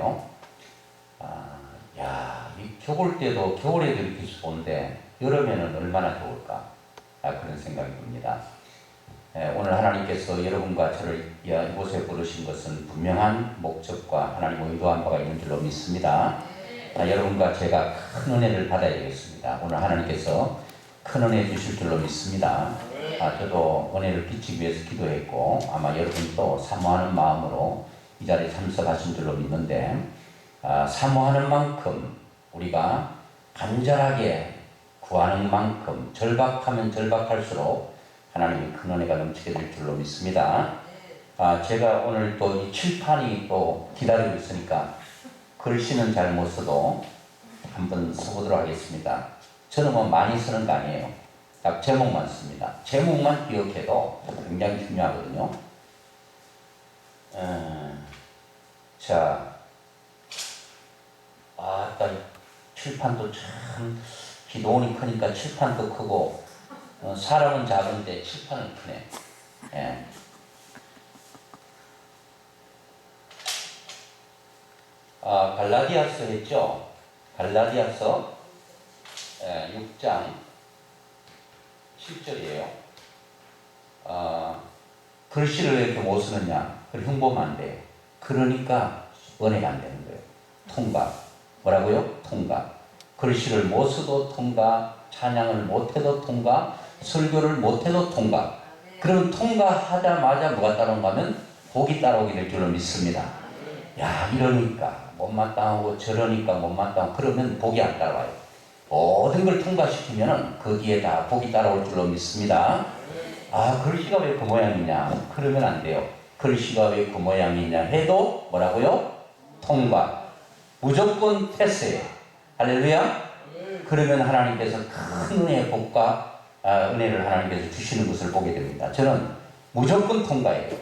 있는데요. 이 겨울 때도, 겨울에도 이렇게 좋은데 여름에는 얼마나 좋을까? 그런 생각이 듭니다. 오늘 하나님께서 여러분과 저를 이곳에 부르신 것은 분명한 목적과 하나님의 의도한 바가 있는 줄로 믿습니다. 여러분과 제가 큰 은혜를 받아야 되겠습니다. 오늘 하나님께서 큰 은혜 주실 줄로 믿습니다. 저도 은혜를 끼치기 위해서 기도했고 아마 여러분도 사모하는 마음으로 이 자리에 참석하신 줄로 믿는데 사모하는 만큼 우리가 간절하게 구하는 만큼 절박하면 절박할수록 하나님의 큰 은혜가 넘치게 될 줄로 믿습니다. 제가 오늘 또 이 칠판이 또 기다리고 있으니까 글씨는 잘 못 써도 한번 써보도록 하겠습니다. 저는 뭐 많이 쓰는 거 아니에요. 딱 제목만 씁니다. 제목만 기억해도 굉장히 중요하거든요. 자, 칠판도 참 기도원이 크니까 칠판도 크고 사람은 작은데 칠판은 크네. 예. 갈라디아서 했죠. 갈라디아서 6장 7절이에요. 글씨를 왜 이렇게 못 쓰느냐? 그걸 흉보면 안 돼요. 그러니까 은혜가 안 되는 거예요. 통과. 뭐라고요? 통과. 글씨를 못 써도 통과, 찬양을 못해도 통과, 설교를 못해도 통과. 그러면 통과하자마자 뭐가 따라온가 하면 복이 따라오게 될 줄로 믿습니다. 이러니까 못마땅하고 저러니까 못마땅하고 그러면 복이 안 따라와요. 모든 걸 통과시키면 거기에 다 복이 따라올 줄로 믿습니다. 글씨가 왜 그 모양이냐? 그러면 안 돼요. 글씨가 왜 그 모양이냐 해도 뭐라고요? 통과. 무조건 패스예요. 할렐루야. 그러면 하나님께서 큰 은혜의 복과 은혜를 하나님께서 주시는 것을 보게 됩니다. 저는 무조건 통과예요.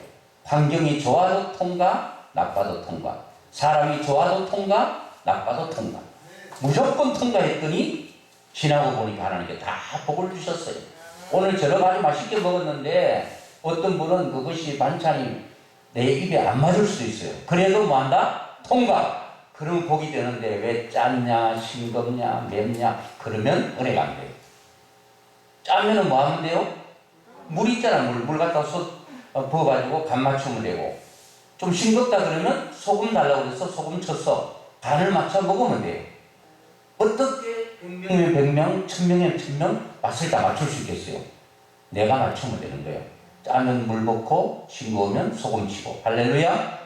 환경이 좋아도 통과, 나빠도 통과. 사람이 좋아도 통과, 나빠도 통과. 무조건 통과했더니 지나고 보니까 하나님께 다 복을 주셨어요. 오늘 저녁 아주 맛있게 먹었는데 어떤 분은 그것이 반찬이 내 입에 안 맞을 수도 있어요. 그래도 뭐한다? 통과. 그러면 복이 되는데 왜 짠냐, 싱겁냐, 맵냐 그러면 은혜가 안 돼요. 짜면은 뭐 하면 돼요? 물 있잖아. 물 갖다 부어가지고 간 맞추면 되고 좀 싱겁다 그러면 소금 달라고 그래서 소금 쳐서 간을 맞춰 먹으면 돼요. 어떻게 100명이면 100명, 1000명이면 1000명 맛을 다 맞출 수 있겠어요? 내가 맞추면 되는 거예요. 짜면 물 붓고 싱거우면 소금 치고. 할렐루야?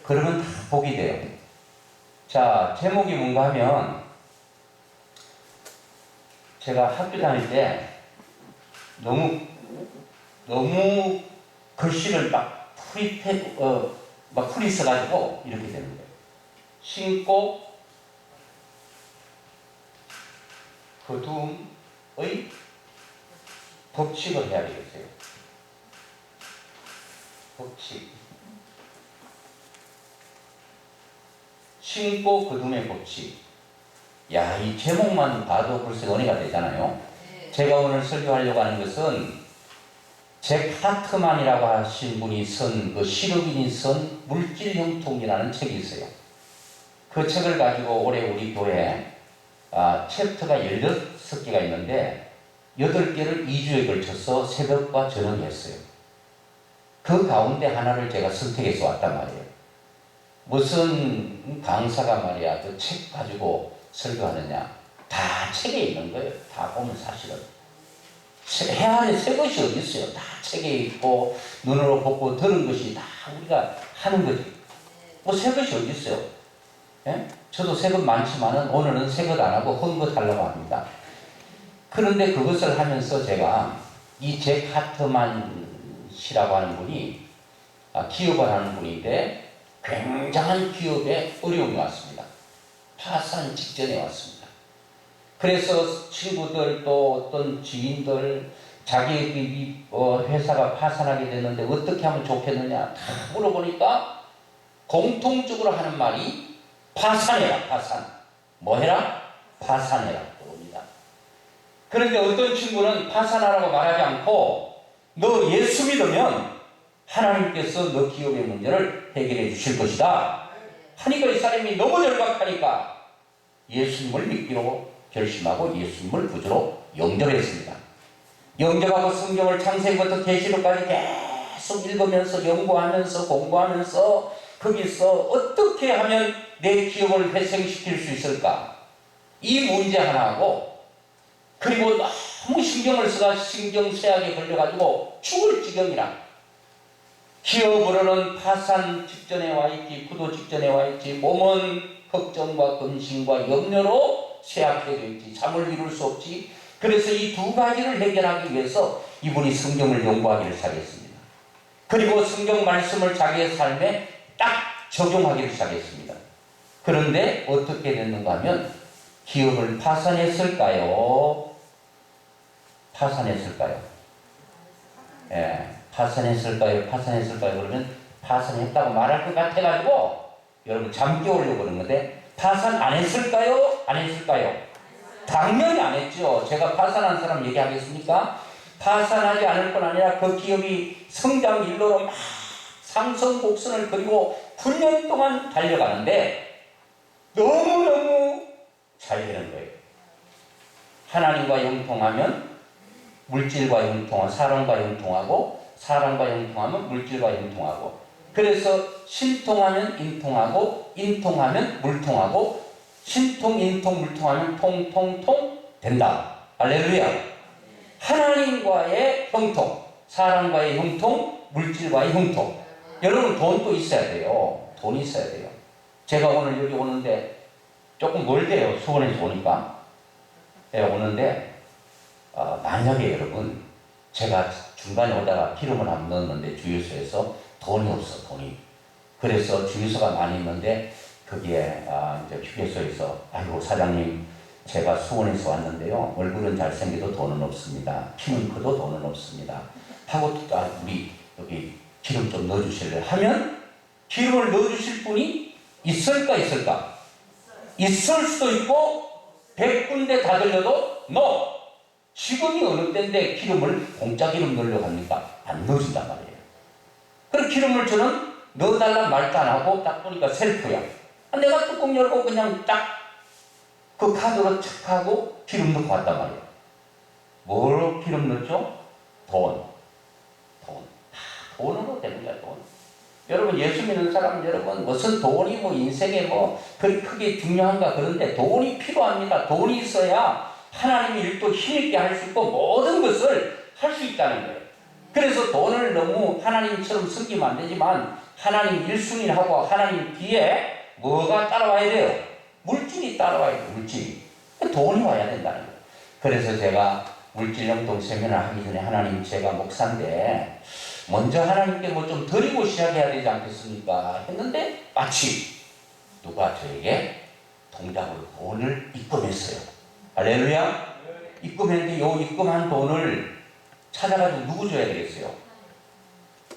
그러면 다 복이 돼요. 자, 제목이 뭔가 하면 제가 학교 다닐 때 너무 글씨를 막 풀이 써가지고 이렇게 되는 거예요. 신고 거둠의 법칙을 해야 되겠어요. 법칙. 신고 거둠의 법칙. 이 제목만 봐도 벌써 은혜가 되잖아요. 제가 오늘 설교하려고 하는 것은 잭 하트만이라고 하신 분이 쓴 그 시르빈이 쓴 물질형통이라는 책이 있어요. 그 책을 가지고 올해 우리 교회에 챕터가 16개가 있는데 8개를 2주에 걸쳐서 새벽과 저녁에 했어요. 그 가운데 하나를 제가 선택해서 왔단 말이에요. 무슨 강사가 말이야 그 책 가지고 설교하느냐. 다 책에 있는 거예요. 다 보면 사실은. 해 안에 새 것이 어디 있어요. 다 책에 있고 눈으로 보고 들은 것이 다 우리가 하는 거지. 뭐 새 것이 어디 있어요. 예? 저도 새 것 많지만은 오늘은 새 것 안 하고 헌 것 하려고 합니다. 그런데 그것을 하면서 제가 이 잭 하트만 씨라고 하는 분이 기업을 하는 분인데 굉장한 기업에 어려움이 왔습니다. 파산 직전에 왔습니다. 그래서 친구들 또 어떤 지인들 자기 회사가 파산하게 됐는데 어떻게 하면 좋겠느냐 다 물어보니까 공통적으로 하는 말이 파산해라. 파산. 뭐 해라? 파산해라. 그럽니다. 그런데 어떤 친구는 파산하라고 말하지 않고 너 예수 믿으면 하나님께서 너 기업의 문제를 해결해 주실 것이다. 하니까 이 사람이 너무 절박하니까 예수님을 믿기로 결심하고 예수님을 구주로 영접했습니다. 영접하고 성경을 창세기부터 계시록까지 계속 읽으면서 연구하면서 공부하면서 거기서 어떻게 하면 내 기억을 회생시킬 수 있을까? 이 문제 하나하고 그리고 너무 신경을 써가 신경쇠약에 걸려가지고 죽을 지경이라 기업으로는 파산 직전에 와 있지, 부도 직전에 와 있지, 몸은 걱정과 근심과 염려로 쇠약해져 있지, 잠을 이룰 수 없지. 그래서 이 두 가지를 해결하기 위해서 이분이 성경을 연구하기를 시작했습니다. 그리고 성경 말씀을 자기의 삶에 딱 적용하기를 시작했습니다. 그런데 어떻게 됐는가 하면 기업을 파산했을까요? 파산했을까요? 예, 파산했을까요? 파산했을까요? 그러면 파산했다고 말할 것 같아가지고 여러분 잠 깨우려고 그러는 건데 파산 안 했을까요? 안 했을까요? 당연히 안 했죠. 제가 파산한 사람 얘기하겠습니까? 파산하지 않을 뿐 아니라 그 기업이 성장 일로로 막 상승 곡선을 그리고 9년 동안 달려가는데 너무너무 잘 되는 거예요. 하나님과 형통하면 물질과 형통하고 사람과 형통하고 사람과 형통하면 물질과 형통하고 그래서 신통하면 인통하고 인통하면 물통하고 신통 인통 물통하면 통통통 된다. 할렐루야. 하나님과의 형통, 사람과의 형통, 물질과의 형통. 여러분 돈도 있어야 돼요. 돈이 있어야 돼요. 제가 오늘 여기 오는데 조금 멀대요. 수원에서 오니까. 네, 오는데 만약에 여러분 제가 중간에 오다가 기름을 안 넣었는데 주유소에서 돈이 없어. 돈이. 그래서 주유소가 많이 있는데 거기에 이제 휴게소에서 아이고 사장님 제가 수원에서 왔는데요. 얼굴은 잘생겨도 돈은 없습니다. 키는 커도 돈은 없습니다. 하고 우리 여기 기름 좀 넣어주실래요? 하면 기름을 넣어주실 분이 있을까 있을까? 있을 수도 있고 100군데 다 들려도 no! 지금이 어느 때인데 기름을 공짜 기름 넣으려고 합니까? 안 넣어준단 말이에요. 그럼 기름을 저는 넣어달라 말도 안 하고 딱 보니까 셀프야. 내가 뚜껑 열고 그냥 딱 그 카드로 착 하고 기름 넣고 왔단 말이에요. 뭘 기름 넣었죠? 돈. 돈으로 되는 거야, 돈. 여러분, 예수 믿는 사람 여러분, 무슨 돈이 뭐 인생에 뭐 그리 크게 중요한가 그런데 돈이 필요합니다. 돈이 있어야 하나님의 일도 힘있게 할 수 있고 모든 것을 할 수 있다는 거예요. 그래서 돈을 너무 하나님처럼 섬기면 안 되지만 하나님 1순위하고 하나님 뒤에 뭐가 따라와야 돼요? 물질이 따라와야 돼요. 물질이. 돈이 와야 된다는 거예요. 그래서 제가 물질영동 세미나 하기 전에 하나님 제가 목사인데 먼저 하나님께 뭐 좀 드리고 시작해야 되지 않겠습니까? 했는데 마치 누가 저에게 통장으로 돈을 입금했어요. 할렐루야. 입금했는데 요 입금한 돈을 찾아가지고 누구 줘야 되겠어요?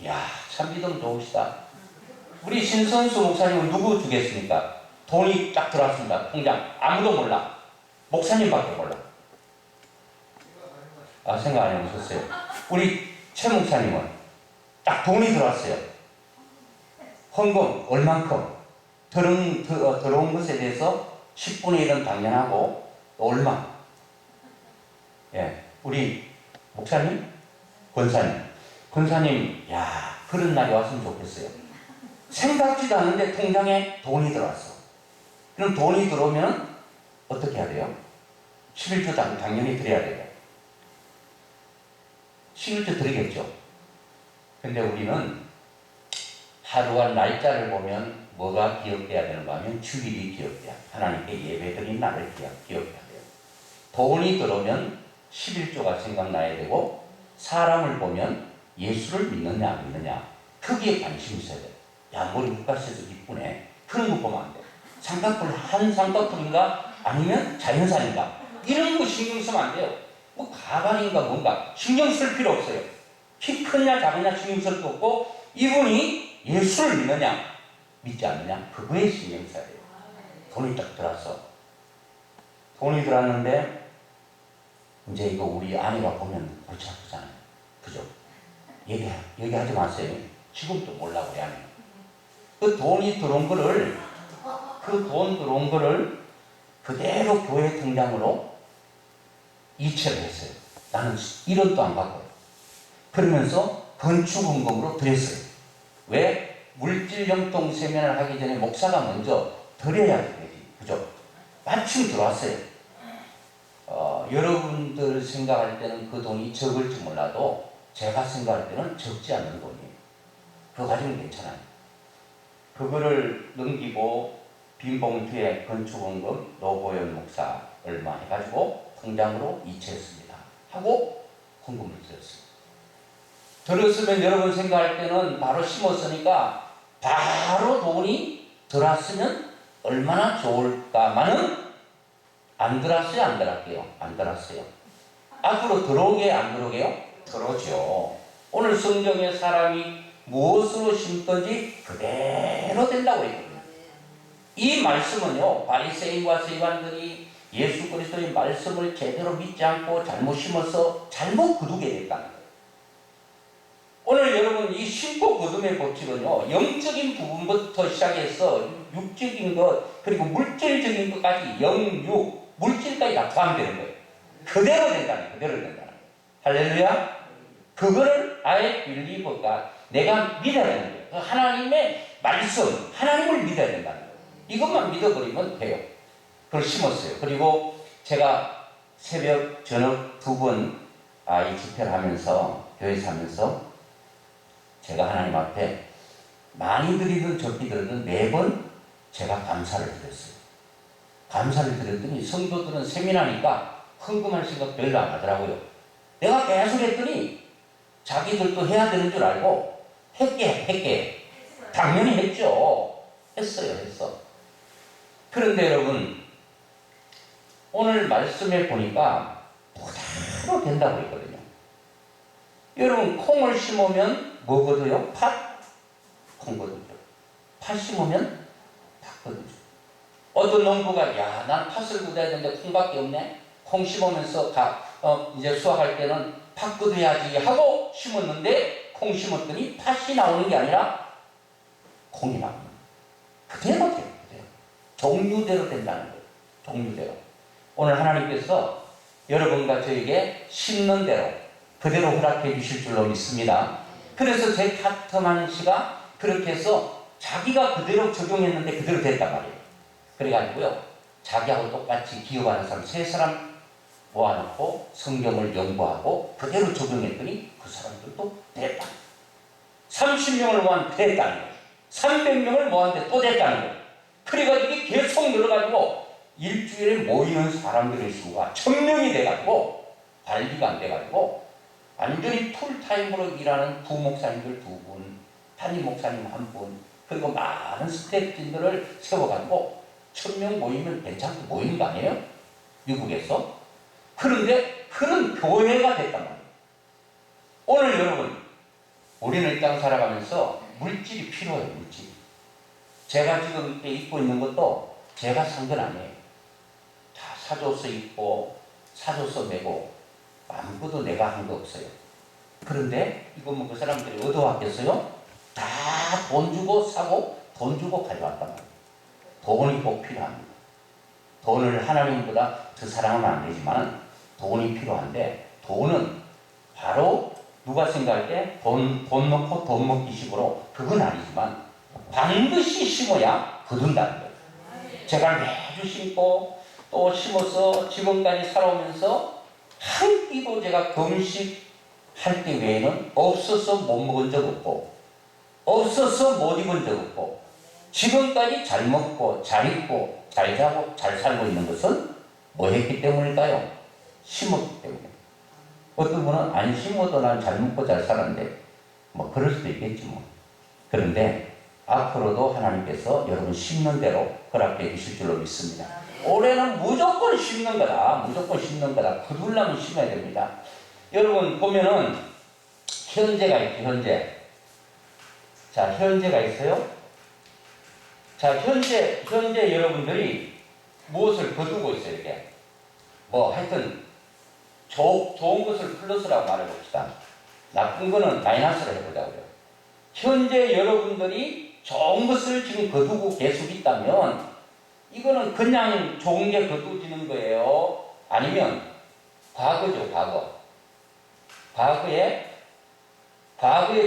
이야, 참 믿음 좋으시다. 우리 신선수 목사님은 누구 주겠습니까? 돈이 딱 들어왔습니다. 통장. 아무도 몰라. 목사님밖에 몰라. 생각 안 해보셨어요? 우리 최 목사님은 딱 돈이 들어왔어요. 헌금 얼만큼 들어온 것에 대해서 10분의 1은 당연하고 또 얼마. 예, 우리 목사님, 권사님, 야 그런 날이 왔으면 좋겠어요. 생각지도 않은데 통장에 돈이 들어왔어. 그럼 돈이 들어오면 어떻게 해야 돼요? 11조 당연히 드려야 돼요. 11조 드리겠죠. 근데 우리는 하루와 날짜를 보면 뭐가 기억돼야 되는가 하면 주일이 기억돼야 돼요. 하나님께 예배드린 날을 기억해야 돼요. 돈이 들어오면 11조가 생각나야 되고 사람을 보면 예수를 믿느냐 안 믿느냐 거기에 관심이 있어야 돼요. 야 머리 묶었어서 이쁘네. 그런 거 보면 안 돼요. 한 쌍꺼풀인가 아니면 자연산인가 이런 거 신경 쓰면 안 돼요. 뭐 가발인가 뭔가 신경 쓸 필요 없어요. 키 크냐 작으냐 신경 쓸 거 없고 이분이 예수를 믿느냐 믿지 않느냐 그거에 신경 써야 돼요. 돈이 딱 들어왔어. 돈이 들어왔는데 이제 이거 우리 아내가 보면 골치 아프잖아요. 그죠? 얘기하지 마세요. 지금도 몰라 우리 아내. 그 돈이 들어온 거를 그 돈 들어온 거를 그대로 교회 통장으로 이체를 했어요. 나는 1원도 안 받고요. 그러면서 건축원금으로 드렸어요. 왜? 물질 형통 세면을 하기 전에 목사가 먼저 드려야 되지. 그죠? 마침 들어왔어요. 여러분들 생각할 때는 그 돈이 적을지 몰라도 제가 생각할 때는 적지 않는 돈이에요. 그거 가지면 괜찮아요. 그거를 넘기고 빈 봉투에 건축원금 노보현 목사 얼마 해가지고 통장으로 이체했습니다. 하고 헌금을 드렸어요. 들었으면 여러분 생각할 때는 바로 심었으니까 바로 돈이 들어왔으면 얼마나 좋을까마는 안 들어왔어요? 안 들어갈게요? 안 들어왔어요. 앞으로 들어오게 안 들어오게요? 들어오죠. 오늘 성경에 사람이 무엇으로 심든지 그대로 된다고 했거든요. 이 말씀은요, 바리새인과 세관들이 예수 그리스도의 말씀을 제대로 믿지 않고 잘못 심어서 잘못 거두게 됐다는 거예요. 오늘 여러분 이 심고 거둠의 법칙은요, 영적인 부분부터 시작해서 육적인 것 그리고 물질적인 것까지 영육 물질까지 다 포함되는 거예요. 그대로 된다는 거예요. 그대로 된다는 거예요. 할렐루야. 그거를 아예 빌리버가 내가 믿어야 되는 거예요. 그 하나님의 말씀, 하나님을 믿어야 된다는 거예요. 이것만 믿어버리면 돼요. 그걸 심었어요. 그리고 제가 새벽 저녁 2번 이 집회를 하면서 교회에서 하면서 제가 하나님 앞에 많이 드리든 적게 드리든 매번 제가 감사를 드렸어요. 감사를 드렸더니 성도들은 세미나니까 헌금할 생각 별로 안 하더라고요. 내가 계속 했더니 자기들도 해야 되는 줄 알고 했게. 당연히 했죠. 했어. 그런데 여러분 오늘 말씀에 보니까 그대로 된다고 했거든요. 여러분 콩을 심으면 뭐 거둬요? 팥? 콩 거두죠. 팥 심으면 팥 거두죠. 어떤 농부가 난 팥을 거둬야 되는데 콩밖에 없네. 콩 심으면서 이제 수확할 때는 팥 거둬야지 하고 심었는데 콩 심었더니 팥이 나오는 게 아니라 콩이 나오는 거예요. 그대로 돼요. 그대로. 종류대로 된다는 거예요. 종류대로. 오늘 하나님께서 여러분과 저에게 심는 대로 그대로 허락해 주실 줄로 믿습니다. 그래서 제 카트만 씨가 그렇게 해서 자기가 그대로 적용했는데 그대로 됐단 말이에요. 그래가지고요, 자기하고 똑같이 기업하는 사람 3사람 모아놓고 성경을 연구하고 그대로 적용했더니 그 사람들도 됐다. 30명을 모았는데 됐다는 거예요. 300명을 모았는데 또 됐다는 거예요. 그래가지고 이게 계속 늘어가지고 일주일에 모이는 사람들의 수가 1000명이 돼가지고 관리가 안 돼가지고 완전히 풀타임으로 일하는 부목사님들 2분, 담임 목사님 1분, 그리고 많은 스태프진들을 세워가지고 1000명 모이면 괜찮게 모이는 거 아니에요? 미국에서. 그런데 그런 교회가 됐단 말이에요. 오늘 여러분, 우리는 이 땅 살아가면서 물질이 필요해요. 물질이. 제가 지금 이렇게 입고 있는 것도 제가 산 건 아니에요. 다 사줘서 입고 사줘서 매고 아무것도 내가 한 거 없어요. 그런데 이거 뭐 그 사람들이 얻어왔겠어요? 다 돈 주고 사고 돈 주고 가져왔단 말이에요. 돈이 꼭 필요합니다. 돈을 하나님보다 더 사랑하면 안 되지만 돈이 필요한데, 돈은 바로 누가 생각할 때 돈 넣고 돈 먹기 식으로 그건 아니지만 반드시 심어야 거둔다는 거예요. 제가 매주 심고 또 심어서 지금까지 살아오면서 한 끼도 제가 금식할 때 외에는 없어서 못 먹은 적 없고 없어서 못 입은 적 없고 지금까지 잘 먹고 잘 입고 잘 자고 잘 살고 있는 것은 뭐 했기 때문일까요? 심었기 때문에. 어떤 분은 안 심어도 난 잘 먹고 잘 살았는데 뭐 그럴 수도 있겠지 뭐. 그런데 앞으로도 하나님께서 여러분 심는 대로 허락해 주실 줄로 믿습니다. 올해는 무조건 심는 거다. 무조건 심는 거다. 거두려면 심어야 됩니다. 여러분 보면은 현재가 있죠. 현재. 자, 현재가 있어요. 자, 현재 여러분들이 무엇을 거두고 있어요, 이렇게. 뭐, 하여튼, 좋은 것을 플러스라고 말해봅시다. 나쁜 거는 마이너스로 해보자고요. 현재 여러분들이 좋은 것을 지금 거두고 계속 있다면, 이거는 그냥 좋은 게 거두어지는 거예요? 아니면 과거죠, 과거. 과거에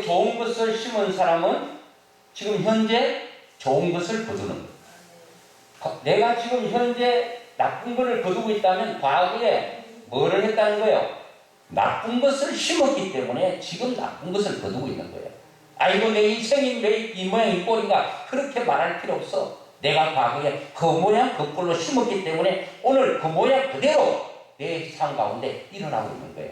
좋은 것을 심은 사람은 지금 현재 좋은 것을 거두는 거예요. 내가 지금 현재 나쁜 것을 거두고 있다면 과거에 뭐를 했다는 거예요? 나쁜 것을 심었기 때문에 지금 나쁜 것을 거두고 있는 거예요. 아이고 내 인생이 왜 이 모양 이 꼴인가 그렇게 말할 필요 없어. 내가 과거에 그 모양 그 꼴로 심었기 때문에 오늘 그 모양 그대로 내 삶 가운데 일어나고 있는 거예요.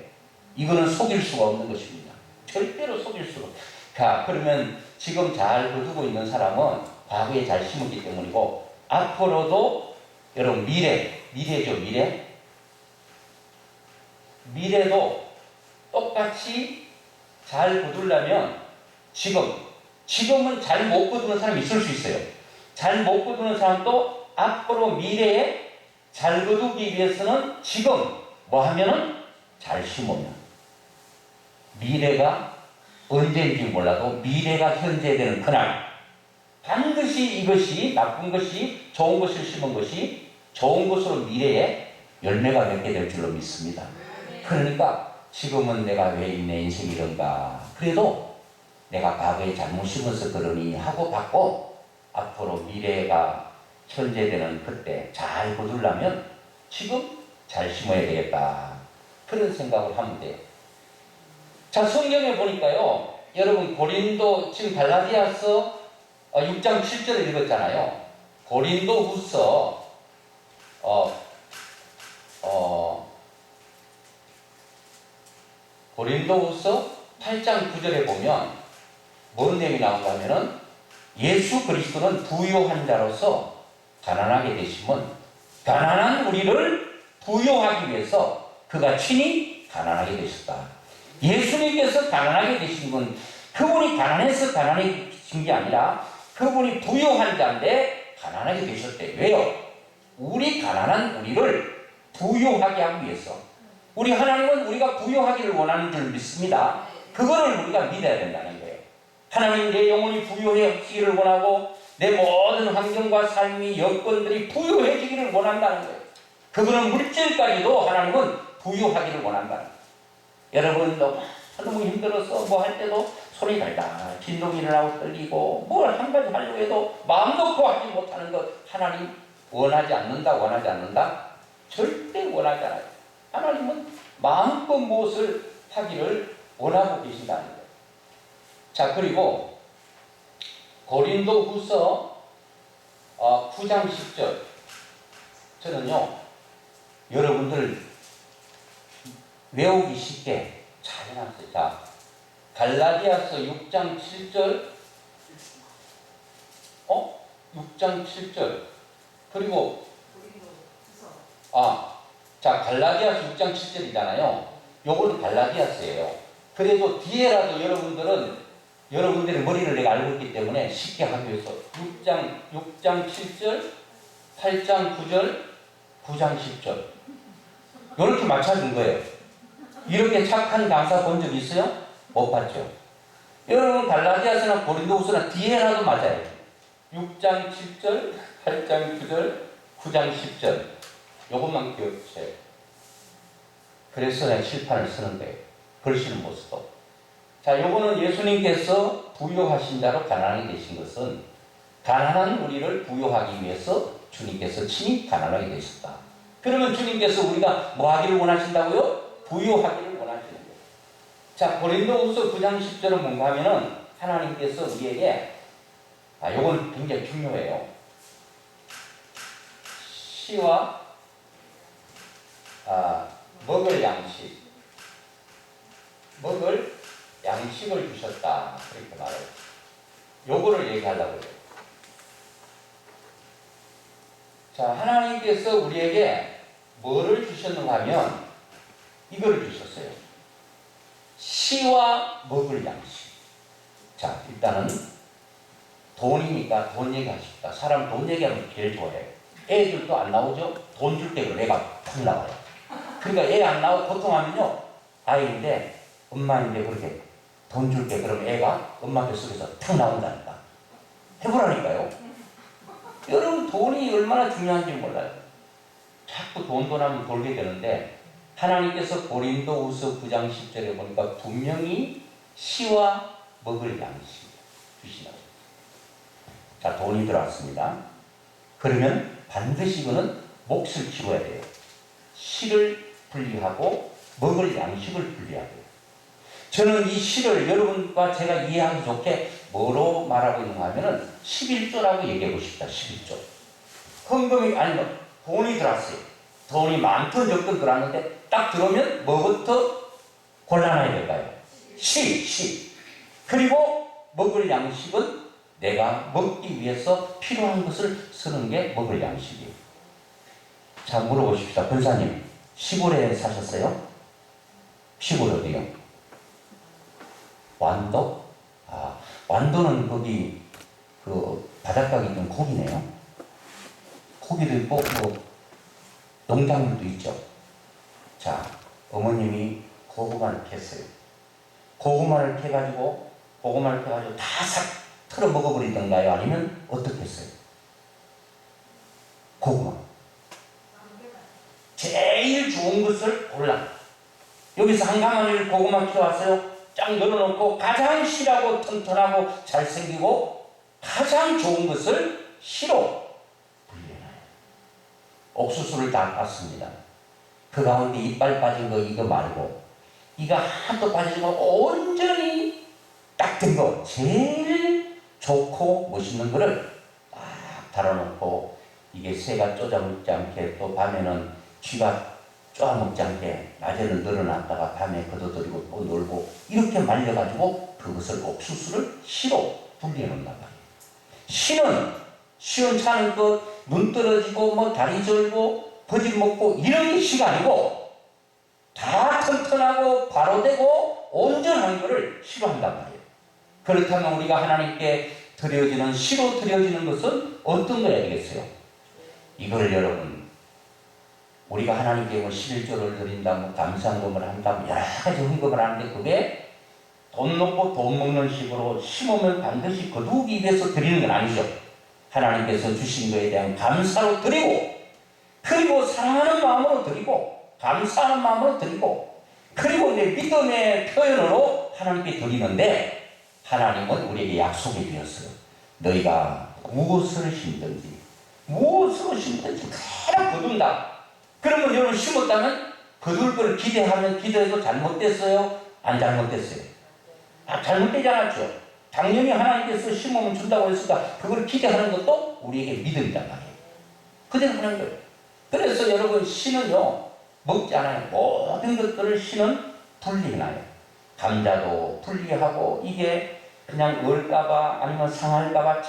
이거는 속일 수가 없는 것입니다. 절대로 속일 수가 없어요. 자, 그러면 지금 잘 거두고 있는 사람은 과거에 잘 심었기 때문이고 앞으로도 여러분 미래죠, 미래도 똑같이 잘 거두려면 지금은 잘 못 거두는 사람이 있을 수 있어요. 잘 못 거두는 사람도 앞으로 미래에 잘 거두기 위해서는 지금 뭐 하면은 잘 심으면 미래가 언제인지 몰라도 미래가 현재되는 그날 반드시 이것이 나쁜 것이 좋은 것을 심은 것이 좋은 것으로 미래에 열매가 맺게 될 줄로 믿습니다. 그러니까 지금은 내가 왜 내 인생이 이런가 그래도 내가 과거에 잘못 심어서 그러니 하고 받고 앞으로 미래가 현재되는 그때 잘 거두려면 지금 잘 심어야 되겠다. 그런 생각을 하면 돼요. 자, 성경에 보니까요. 여러분 고린도 지금 갈라디아서 6장 7절을 읽었잖아요. 고린도후서 고린도후서 8장 9절에 보면 뭔 내용이 나온가 하면은 예수 그리스도는 부요한 자로서 가난하게 되심은 가난한 우리를 부요하기 위해서 그가 친히 가난하게 되셨다. 예수님께서 가난하게 되신 분 그분이 가난해서 가난해진 게 아니라 그분이 부요한 자인데 가난하게 되셨대. 왜요? 우리 가난한 우리를 부요하게 하기 위해서. 우리 하나님은 우리가 부요하기를 원하는 줄 믿습니다. 그거를 우리가 믿어야 된다는 거예요. 하나님 내 영혼이 부요해지기를 원하고 내 모든 환경과 삶이 여건들이 부요해지기를 원한다는 거예요. 그거는 물질까지도 하나님은 부요하기를 원한다는 거예요. 여러분 너무 힘들어서 뭐 할 때도 손이 달달 진동이 일어나고 떨리고 뭘 한 가지 하려고 해도 마음 놓고 하지 못하는 것 하나님 원하지 않는다? 절대 원하지 않아요. 하나님은 마음껏 무엇을 하기를 원하고 계신다는 거예요. 자, 그리고 고린도후서 9장 10절 저는요 여러분들 외우기 쉽게 잘 해놨어요. 자, 갈라디아서 6장 7절 6장 7절 그리고 자, 갈라디아서 6장 7절이잖아요. 요거는 갈라디아서예요. 그래도 뒤에라도 여러분들의 머리를 내가 알고 있기 때문에 쉽게 하기 위해서 6장 7절, 8장 9절, 9장 10절 이렇게 맞춰준 거예요. 이렇게 착한 강사 본 적 있어요? 못 봤죠? 여러분 갈라디아서나 고린도후서나 뒤에라도 맞아요. 6장 7절, 8장 9절, 9장 10절 요것만 기억해주세요. 그래서 내가 칠판을 쓰는 거예요. 글씨는 못 써도. 자, 요거는 예수님께서 부요하신 자로 가난하게 되신 것은 가난한 우리를 부요하기 위해서 주님께서 친히 가난하게 되셨다. 그러면 주님께서 우리가 뭐 하기를 원하신다고요? 부요하기를 원하시는 거예요. 자, 고린도후서 9장 10절은 뭔가 하면은 하나님께서 우리에게 요건 굉장히 중요해요. 시와 먹을 양식을 주셨다. 그렇게 말해요. 요거를 얘기하려고 해요. 자, 하나님께서 우리에게 뭐를 주셨는가 하면 이거를 주셨어요. 시와 먹을 양식. 자, 일단은 돈이니까 돈 얘기하십니다. 사람 돈 얘기하면 제일 좋아해요. 애들도 안 나오죠? 돈 줄 때 그럼 애가 탁 나와요. 그러니까 애 안 나오고 고통하면요. 아이인데 엄마인데 그렇게 돈 줄 때 그럼 애가 엄마 뱃속에서 탁 나온다니까. 해보라니까요. 여러분 돈이 얼마나 중요한지 몰라요. 자꾸 돈 하면 돌게 되는데 하나님께서 고린도후서 9장 10절에 보니까 분명히 시와 먹을 양식 주시나요. 자, 돈이 들어왔습니다. 그러면 반드시 이거는 몫을 키워야 돼요. 시를 분리하고 먹을 양식을 분리해야 돼요. 저는 이 시를 여러분과 제가 이해하기 좋게 뭐로 말하고 있는가 하면은 11조라고 얘기하고 싶다. 11조. 헌금이 아니면 돈이 들어왔어요. 돈이 많든 적든 들어왔는데 딱 들어오면 뭐부터 골라놔야 될까요? 시. 그리고 먹을 양식은 내가 먹기 위해서 필요한 것을 쓰는 게 먹을 양식이에요. 자, 물어보십시다. 권사님, 시골에 사셨어요? 시골 어디요? 완도? 아, 완도는 거기 그 바닷가에 있는 고기네요. 고기도 있고 뭐 농작물도 있죠. 자, 어머님이 고구마를 캤어요. 고구마를 캐가지고 다 싹 털어 먹어버리던가요? 아니면 어떻게 했어요? 고구마. 제일 좋은 것을 골라. 여기서 한 가마니를 고구마 키워왔어요. 쫙 열어놓고 가장 실하고 튼튼하고 잘생기고 가장 좋은 것을 시로 분리해놔요. 옥수수를 다 땄습니다. 그 가운데 이빨 빠진 거 이거 말고 이가 하나도 빠지지 말고 온전히 딱 된 거 제일 좋고 멋있는 거를 딱 달아놓고 이게 새가 쫓아먹지 않게 또 밤에는 쥐가 쪼아먹지 않게 낮에는 늘어났다가 밤에 걷어들이고 또 놀고 이렇게 말려가지고 그것을 옥수수를 시로 분리해 놓는단 말이에요. 시는 차는 것, 눈 떨어지고 뭐 다리 절고 버짐 먹고 이런 게 시가 아니고 다 튼튼하고 바로 되고 온전한 것을 시로 한단 말이에요. 그렇다면 우리가 하나님께 드려지는 시로 드려지는 것은 어떤 거야 되겠어요? 이걸 여러분 우리가 하나님께 뭐 11조를 드린다, 뭐 감사헌금을 한다, 뭐 여러 가지 헌금을 하는데 그게 돈 놓고 돈 먹는 식으로 심으면 반드시 거두기 위해서 드리는 건 아니죠. 하나님께서 주신 것에 대한 감사로 드리고 그리고 사랑하는 마음으로 드리고 감사하는 마음으로 드리고 그리고 내 믿음의 표현으로 하나님께 드리는데 하나님은 우리에게 약속해 주셨어요. 너희가 무엇을 심든지 무엇으로 심든지 그대로 거둔다. 그러면 여러분 심었다면 거둘 걸 기대하면 기대해도 잘못됐어요? 안 잘못됐어요? 아, 잘못되지 않았죠. 당연히 하나님께서 심으면 준다고 했으니까 그걸 기대하는 것도 우리에게 믿음이란 말이에요. 그대로 하는 거예요. 그래서 여러분 시는요 먹지 않아요. 모든 것들을 시는 분리해놔요. 감자도 분리하고 이게 그냥 얼까봐 아니면 상할까봐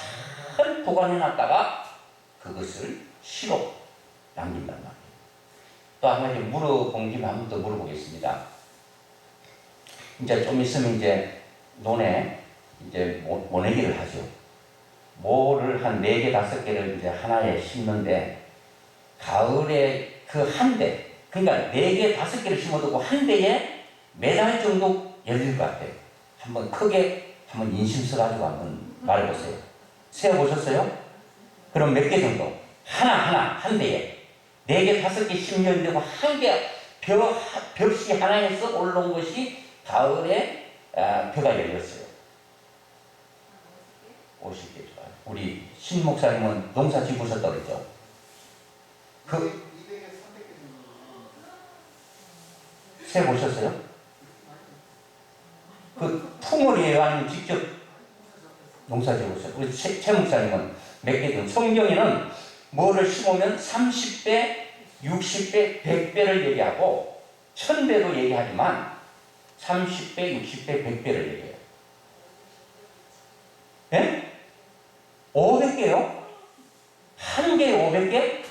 잘 보관해놨다가 그것을 시로 남긴단 말이에요. 또 한 가지 물어본 김에 한 번 더 물어보겠습니다. 이제 좀 있으면 이제 논에 이제 모내기를 하죠. 모를 한 4개, 5개를 이제 하나에 심는데 가을에 그 한 대, 그러니까 4개, 5개를 심어두고 한 대에 매달 정도 열릴 것 같아요. 한번 크게 한번 인심 써가지고 한번 말해보세요. 세어보셨어요? 그럼 몇 개 정도? 한 대에 4개, 5개 심는데고 한 개, 벽시 하나에서 올라온 것이 가을에 벼가 열렸어요. 50개 좋아요. 우리 신 목사님은 농사 지으셨다고 그랬죠? 그 200에 300개 정도. 세 보셨어요? 그 품을이에요? 아니면 직접 농사 지으셨어요? 우리 최 목사님은 몇 개 정도? 성경에는 뭐를 심으면 30배, 60배, 100배를 얘기하고 1000배도 얘기하지만 30배, 60배, 100배를 얘기해요. 예? 500개요? 한 개에 500개?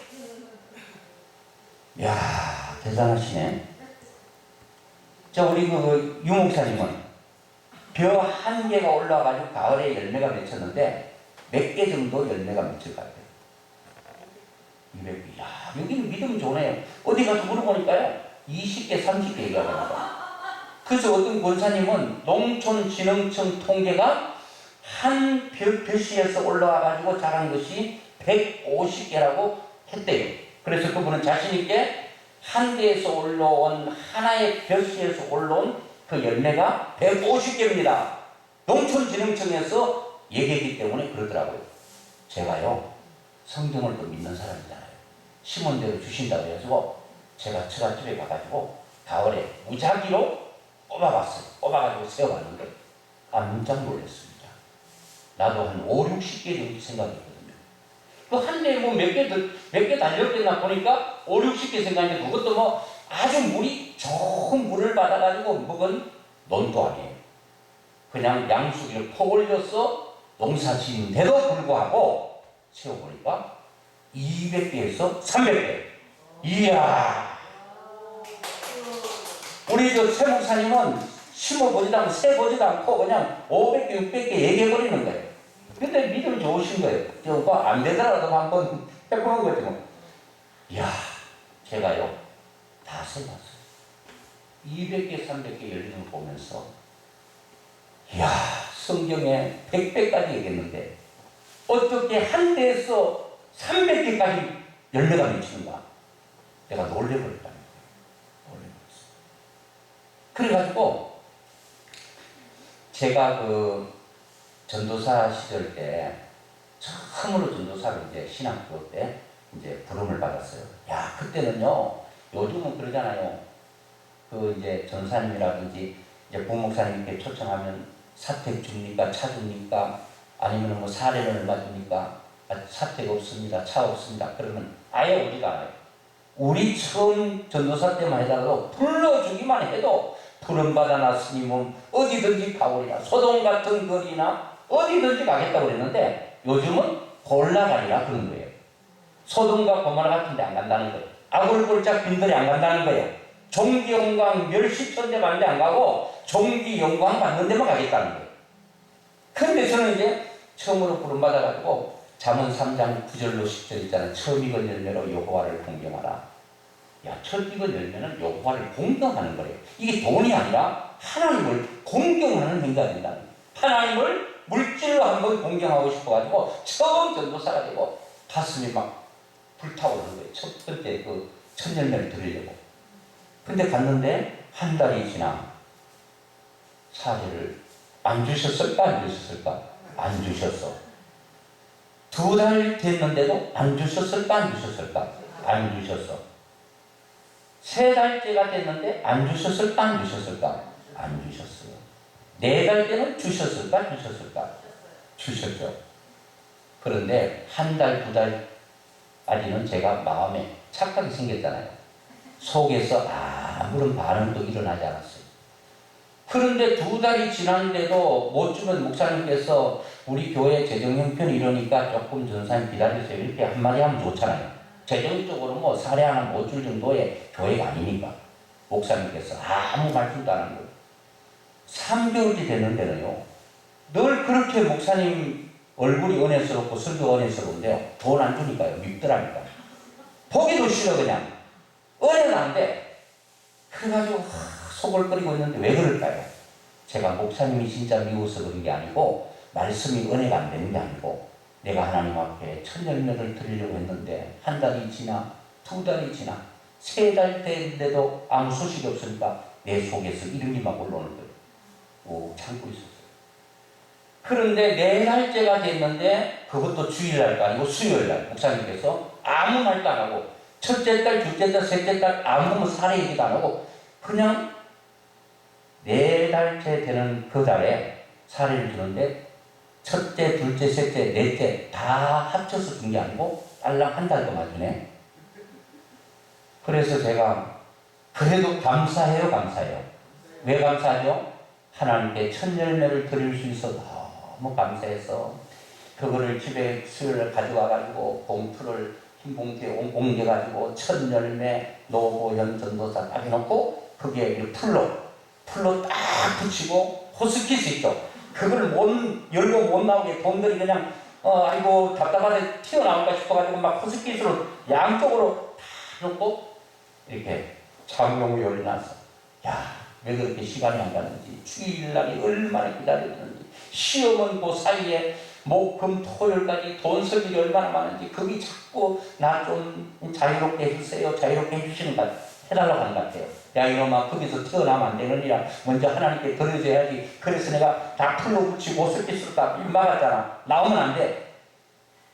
이야, 대단하시네. 자, 우리 그 유목사님은 벼 한 개가 올라와가지고 가을에 열매가 맺혔는데 몇 개 정도 열매가 맺힐 것 같아요? 200개. 야, 여기는 믿음이 좋네요. 어디 가서 물어보니까요, 20개, 30개 얘기하더라고요. 그래서 어떤 권사님은 농촌진흥청 통계가 한 벼씨에서 올라와가지고 자란 것이 150개라고 했대요. 그래서 그분은 자신있게 한 대에서 올라온 하나의 벼씨에서 올라온 그 열매가 150개입니다. 농촌진흥청에서 얘기했기 때문에 그러더라고요. 제가요, 성경을 또 믿는 사람이잖아요. 심은 대로 주신다고 해가지고 제가 처갓집에 가가지고 가을에 무작위로 뽑아봤어요. 뽑아가지고 세워봤는데 깜짝 놀랐습니다. 나도 한 5, 60개 정도 생각했거든요. 그 한 대에 뭐 몇 개 달렸겠나 보니까 5, 60개 생각했는데 그것도 뭐 아주 물이 좋은 물을 받아가지고 먹은 논도 아니에요. 그냥 양수기를 폭 올려서 농사 짓는데도 불구하고 세워보니까 200개에서 300개. 이야. 우리 저 새 목사님은 심어보지도 않고 세보지도 않고 그냥 500개, 600개 얘기해버리는 거예요. 근데 믿음이 좋으신 거예요. 저거 안 되더라도 한번 해보는 거지 뭐. 이야, 제가요, 다 세봤어요. 200개, 300개 열리는 걸 보면서, 이야, 성경에 100배까지 얘기했는데, 어떻게 한 대에서 300개까지 열매가 맺히는가? 내가 놀래버렸다는 거예요. 놀래버렸어요. 그래가지고, 제가 그 전도사 시절 때, 처음으로 전도사를 이제 신학교 때 이제 부름을 받았어요. 야, 그때는요, 요즘은 그러잖아요. 그 이제 전사님이라든지 이제 부목사님께 초청하면 사택 줍니까? 차 줍니까? 아니면 뭐 사례는 얼마 줍니까? 사택 없습니다. 차 없습니다. 그러면 아예 오지가 않아요. 우리 처음 전도사 때만 해도 불러주기만 해도 부름받아 놨으니 어디든지 가오리라. 소동 같은 거리나 어디든지 가겠다고 그랬는데 요즘은 골라가리라 그런 거예요. 소돔과 고모라 같은 데 안 간다는 거예요. 아굴골짝 빈들이 안 간다는 거예요. 종기 영광 멸시천대 받는 데 안 가고 종기 영광 받는 데만 가겠다는 거예요. 근데 저는 이제 처음으로 부름받아가지고 잠언 3장 9절로 10절 있잖아요. 처음 익은 열매로 여호와를 공경하라. 야, 첫 익은 열매는 여호와를 공경하는 거예요. 이게 돈이 아니라 하나님을 공경하는 행위가 된다는 거예요. 하나님을 물질로 한번 공경하고 싶어가지고 처음 전도사가 되고 가슴이 막 불타오르는 거예요. 첫 번째 그 첫 열매를 드리려고. 근데 갔는데 한 달이 지나 사례를 안 주셨을까? 안 주셨을까? 안 주셨어. 2달 됐는데도 안 주셨을까? 안 주셨을까? 안 주셨어. 3달째가 됐는데 안 주셨을까? 안 주셨을까? 안 주셨어요. 4달 때는 주셨을까? 주셨을까? 주셨죠. 그런데 한 달, 2달까지는 제가 마음에 착각이 생겼잖아요. 속에서 아무런 반응도 일어나지 않았어요. 그런데 2달이 지났는데도 못 주면 목사님께서 우리 교회 재정 형편이 이러니까 조금 전사님 기다리세요. 이렇게 한마디 하면 좋잖아요. 재정적으로 뭐 사례 하나 못 줄 정도의 교회가 아니니까. 목사님께서 아무 말씀도 안 한 거예요. 3개월째 됐는데는요. 늘 그렇게 목사님 얼굴이 은혜스럽고 설교가 은혜스러운데요. 돈 안 주니까요. 밉더라니까. 보기도 싫어 그냥. 은혜는 안 돼. 그래가지고 속을 끓이고 있는데 왜 그럴까요? 제가 목사님이 진짜 미워서 그런 게 아니고 말씀이 은혜가 안 되는 게 아니고 내가 하나님 앞에 첫 열매를 드리려고 했는데 한 달이 지나 2달이 지나 3달 됐는데도 아무 소식이 없으니까 내 속에서 이름이 막 올라오는 거예요. 오, 참고 있었어요. 그런데 4달째가 됐는데 그것도 주일날도 아니고 수요일날 목사님께서 아무 말도 안 하고 첫째 달, 둘째 달, 셋째 달 아무 사례 얘기도 안 하고 그냥 4달째 되는 그 달에 사례를 주는데 첫째, 둘째, 셋째, 넷째 다 합쳐서 준 게 아니고 딸랑 한 달 동안 주네. 그래서 제가 그래도 감사해요, 감사해요. 왜 감사하죠? 하나님께 첫 열매를 드릴 수 있어 너무 감사해서 그거를 집에 수요일에 가져와가지고 봉투를 흰 봉투에 옮겨가지고 첫 열매 노보현 전도사 딱 해놓고 거기에 풀로 딱 붙이고 호스키스 있죠. 그걸 못 열고 못 나오게 돈들이 그냥 아이고 답답하게 튀어나올까 싶어가지고 막 호스키스로 양쪽으로 다 놓고 이렇게 장롱을 열어놨어. 야, 왜 그렇게 시간이 안 가는지 주일날이 얼마나 기다렸는지 시험은 그 사이에 목금 토요일까지 돈 쓸 일이 얼마나 많은지 거기 자꾸 나 좀 자유롭게 해주세요. 자유롭게 해주시는 것 해달라고 하는 것 같아요. 야 이놈아 거기서 태어나면 안 되느니라 먼저 하나님께 드려줘야지. 그래서 내가 다 풀로 붙이고 옷을 빗을까 막았잖아. 나오면 안 돼.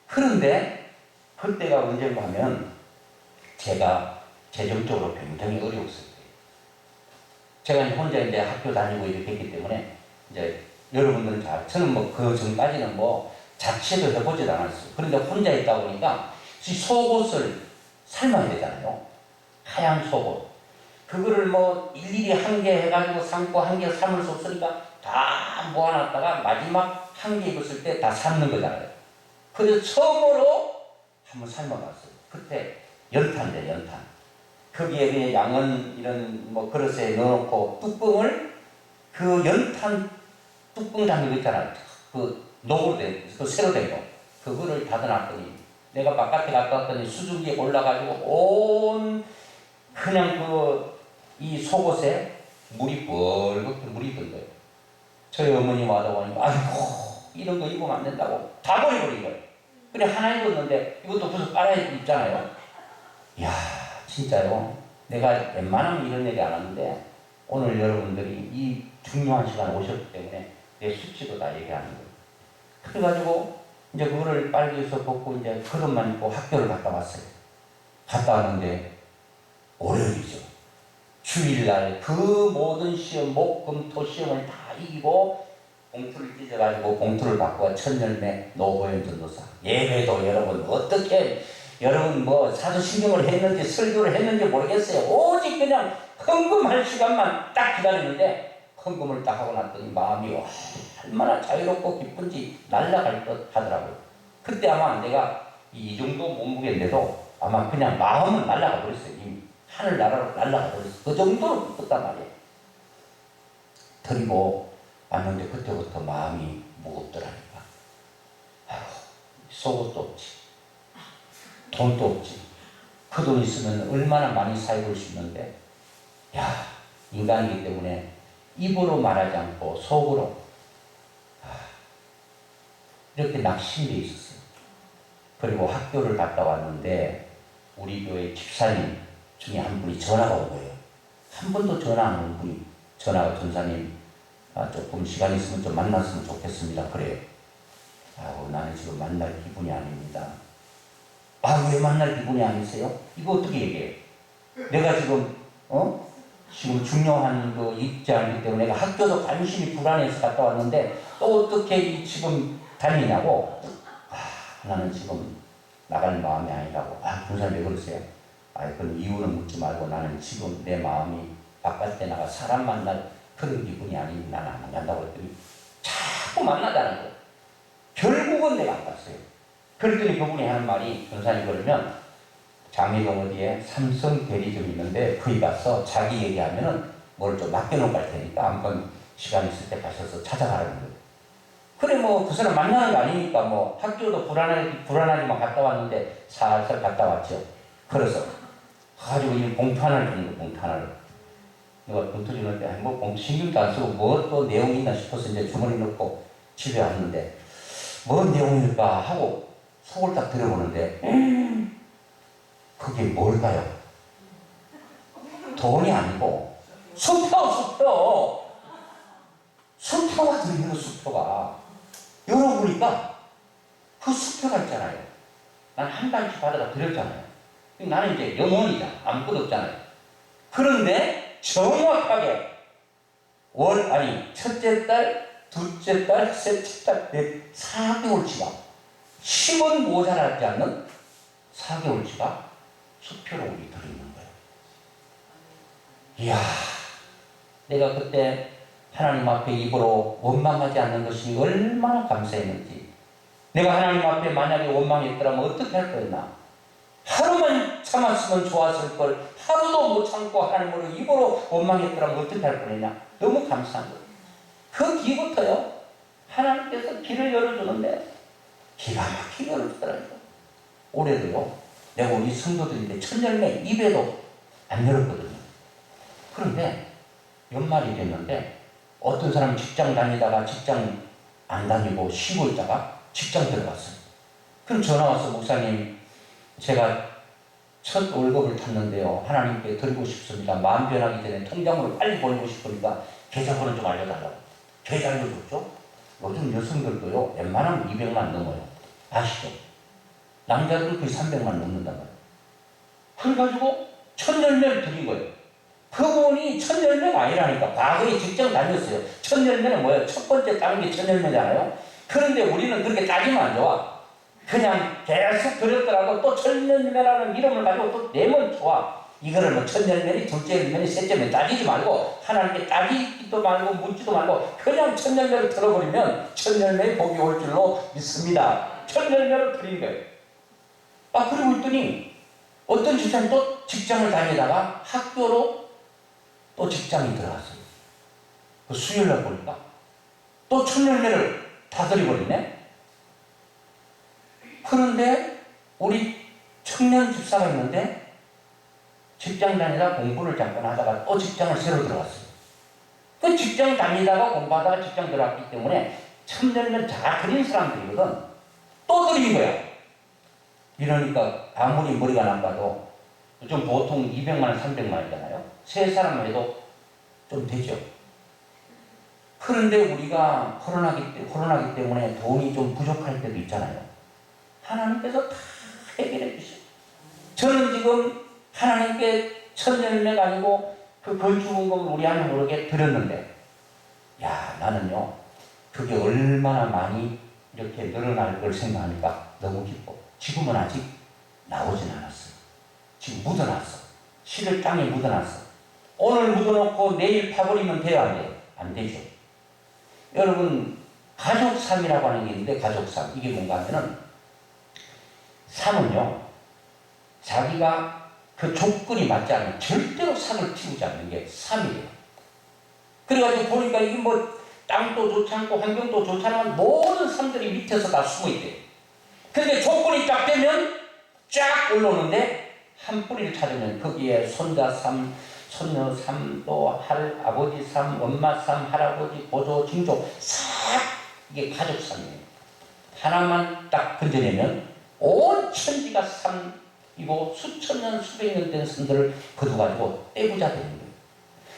그런데 그때가 언젠가 하면 제가 재정적으로 굉장히 어려웠을 때예요. 제가 혼자 이제 학교 다니고 이렇게 했기 때문에 이제 여러분들은 잘, 저는 뭐 그 전까지는 뭐 자취도 해보지도 않았어요. 그런데 혼자 있다 보니까 이 속옷을 삶아야 되잖아요. 하얀 속옷. 그거를 뭐 일일이 한 개 해가지고 삶고 한 개 삶을 수 없으니까 다 모아놨다가 마지막 한 개 입었을 때 다 삶는 거잖아요. 그래서 처음으로 한번 삶아봤어요. 그때 연탄인데 연탄. 거기에 그냥 양은 이런 뭐 그릇에 넣어놓고 뚜껑을 그 연탄 뚜껑 담는 거 있잖아요. 그 녹으로 된, 그 새로 된 거. 그거를 닫아놨더니 내가 바깥에 갔다 왔더니 수증기에 올라가지고 온 그냥 그 이 속옷에 물이 벌겋게 물이 든 거예요. 저희 어머니 와서 보니까 아이고 이런 거 입으면 안 된다고 다 버려버린 거예요. 그래 하나 입었는데 이것도 벌써 빨아 입잖아요. 이야 진짜요. 내가 웬만하면 이런 얘기 안 하는데 오늘 여러분들이 이 중요한 시간에 오셨기 때문에 내 수치도 다 얘기하는 거예요. 그래가지고 이제 그거를 빨개서 벗고 이제 그릇만 입고 학교를 갔다 왔어요. 갔다 왔는데 월요일이죠. 주일날 그 모든 시험, 목, 금, 토 시험을 다 이기고 봉투를 찢어가지고 봉투를 받고 천열매 노보현 전도사 예배도 여러분 어떻게 여러분 뭐 사도신경을 했는지 설교를 했는지 모르겠어요. 오직 그냥 헌금할 시간만 딱 기다리는데 헌금을 딱 하고 났더니 마음이 와, 얼마나 자유롭고 기쁜지 날아갈 듯 하더라고요. 그때 아마 내가 이 정도 몸무게인데도 아마 그냥 마음은 날아가 버렸어요. 이미 하늘 나라로 날아가 버렸어요. 그 정도로 기뻤단 말이에요. 드리고 왔는데 그때부터 마음이 무겁더라니까. 아이고 속옷도 없지. 돈도 없지. 그 돈 있으면 얼마나 많이 사입을 수 있는데 야 인간이기 때문에 입으로 말하지 않고 속으로 이렇게 낙심되어 있었어요. 그리고 학교를 갔다 왔는데 우리 교회 집사님 중에 한 분이 전화가 온 거예요. 한 번도 전화 안 온 분이 전화가 전사님 조금 시간 있으면 좀 만났으면 좋겠습니다. 그래요. 아우 나는 지금 만날 기분이 아닙니다. 아 왜 만날 기분이 아니세요? 이거 어떻게 얘기해요? 내가 지금 지금 중요한 그 입장이기 때문에 내가 학교도 관심이 불안해서 갔다 왔는데 또 어떻게 지금 다니냐고. 나는 지금 나갈 마음이 아니라고. 군사님 왜 그러세요? 그럼 이유는 묻지 말고 나는 지금 내 마음이 바깥에 나가 사람 만날 그런 기분이 아니면 나는 안 간다고 했더니 자꾸 만나자는 거예요. 결국은 내가 안 갔어요. 그랬더니 그분이 하는 말이 군사님 그러면 장미동 어디에 삼성 대리점 있는데 거기 가서 자기 얘기하면은 뭘 좀 맡겨놓고 갈 테니까 한번 시간 있을 때 가셔서 찾아가라는 거예요. 그래 뭐 그 사람 만나는 거 아니니까 뭐 학교도 불안하지만 갔다 왔는데 살살 갔다 왔죠. 그래서 가지고 이 봉투 하나를 주는 거예요. 봉투 하나를. 내가 봉투 주는데 뭐 봉투 신경도 안 쓰고 뭐 또 내용이 있나 싶어서 이제 주머니 넣고 집에 왔는데 뭔 내용일까 하고 속을 딱 들여보는데 그게 뭘까요? 돈이 아니고 수표! 수표가 들어있는 수표가 열어보니까 그 수표가 있잖아요. 난 한 달치 받아가 드렸잖아요. 나는 이제 영원이잖아. 아무것도 없잖아요. 그런데 정확하게 첫째 달, 둘째 달, 셋째 달, 4개월치가 10원 모자라지 않는 4개월치가 수표로 우리 들어있는 거예요. 이야, 내가 그때 하나님 앞에 입으로 원망하지 않는 것이 얼마나 감사했는지. 내가 하나님 앞에 만약에 원망했더라면 어떻게 할 거였나? 하루만 참았으면 좋았을 걸 하루도 못 참고 하나님으로 입으로 원망했더라면 어떻게 할 뻔했냐? 너무 감사한 거예요. 그 뒤부터요, 하나님께서 길을 열어주는데 기가 막히게 열어주더라고요. 올해도요, 내가 우리 성도들인데 천열매 입에도 안 열었거든요. 그런데 연말이 됐는데 어떤 사람은 직장 다니다가 직장 안 다니고 쉬고 있다가 직장 들어갔어요. 그럼 전화 와서 목사님 제가 첫 월급을 탔는데요. 하나님께 드리고 싶습니다. 마음 변하기 전에 통장으로 빨리 보내고 싶으니까 계좌번호 좀 알려달라고. 계좌 알려줬죠. 요즘 여성들도요. 웬만하면 200만 넘어요. 아시죠? 남자들은 거의 300만 넘는단 말이에요. 그래가지고 첫 열매를 드린 거예요. 그분이 첫 열매가 아니라니까. 과거에 직장 다녔어요. 첫 열매는 뭐예요? 첫 번째 따는 게 첫 열매잖아요. 그런데 우리는 그렇게 따지면 안 좋아. 그냥 계속 드렸더라도 또 첫 열매라는 이름을 가지고 또 내면 좋아. 이거를 뭐 첫 열매니 둘째 열매니 셋째 열매 따지지 말고 하나님께 따지지도 말고 묻지도 말고 그냥 첫 열매를 들어버리면 첫 열매의 복이 올 줄로 믿습니다. 첫 열매를 드린 거예요. 그러고 있더니 어떤 집사님 또 직장을 다니다가 학교로 또 직장이 들어갔어요. 그 수요일날 보니까 또 첫 열매를 다 드려버리네. 그런데 우리 청년 집사가 있는데 직장 다니다 공부를 잠깐 하다가 또 직장을 새로 들어갔어요. 그 직장 다니다가 공부하다가 직장 들어갔기 때문에 첫 열매를 다 드린 사람들이거든. 또 드린 거야. 이러니까 아무리 머리가 나빠도 요즘 보통 200만 원, 300만 원이잖아요. 세 사람만 해도 좀 되죠. 그런데 우리가 코로나기 때문에 돈이 좀 부족할 때도 있잖아요. 하나님께서 다 해결해 주셔요. 저는 지금 하나님께 첫 열매가 아니고 그 건축원금을 우리 아내 모르게 드렸는데, 야, 나는요, 그게 얼마나 많이 이렇게 늘어날 걸 생각하니까 너무 기뻐. 지금은 아직 나오진 않았어요. 지금 묻어놨어. 실을 땅에 묻어놨어. 오늘 묻어놓고 내일 파버리면 돼요, 안 돼요? 안 되죠. 여러분, 가족삼이라고 하는 게 있는데, 가족삼. 이게 뭔가 하면은, 삼은요, 자기가 그 조건이 맞지 않으면 절대로 산을 틔우지 않는 게 삼이에요. 그래가지고 보니까 이게 뭐, 땅도 좋지 않고 환경도 좋지 않은 모든 삶들이 밑에서 다 숨어있대요. 그런데 조건이 딱 되면 쫙 올라오는데 한 뿌리를 찾으면 거기에 손자 삶, 손녀 삶, 또 아버지 삶, 엄마 삶, 할아버지, 보조, 징조 싹 이게 가족 삶이에요. 하나만 딱 건져내면 온 천지가 삶이고 수천 년, 수백 년 된 삶들을 거둬가지고 떼부자 되는 거예요.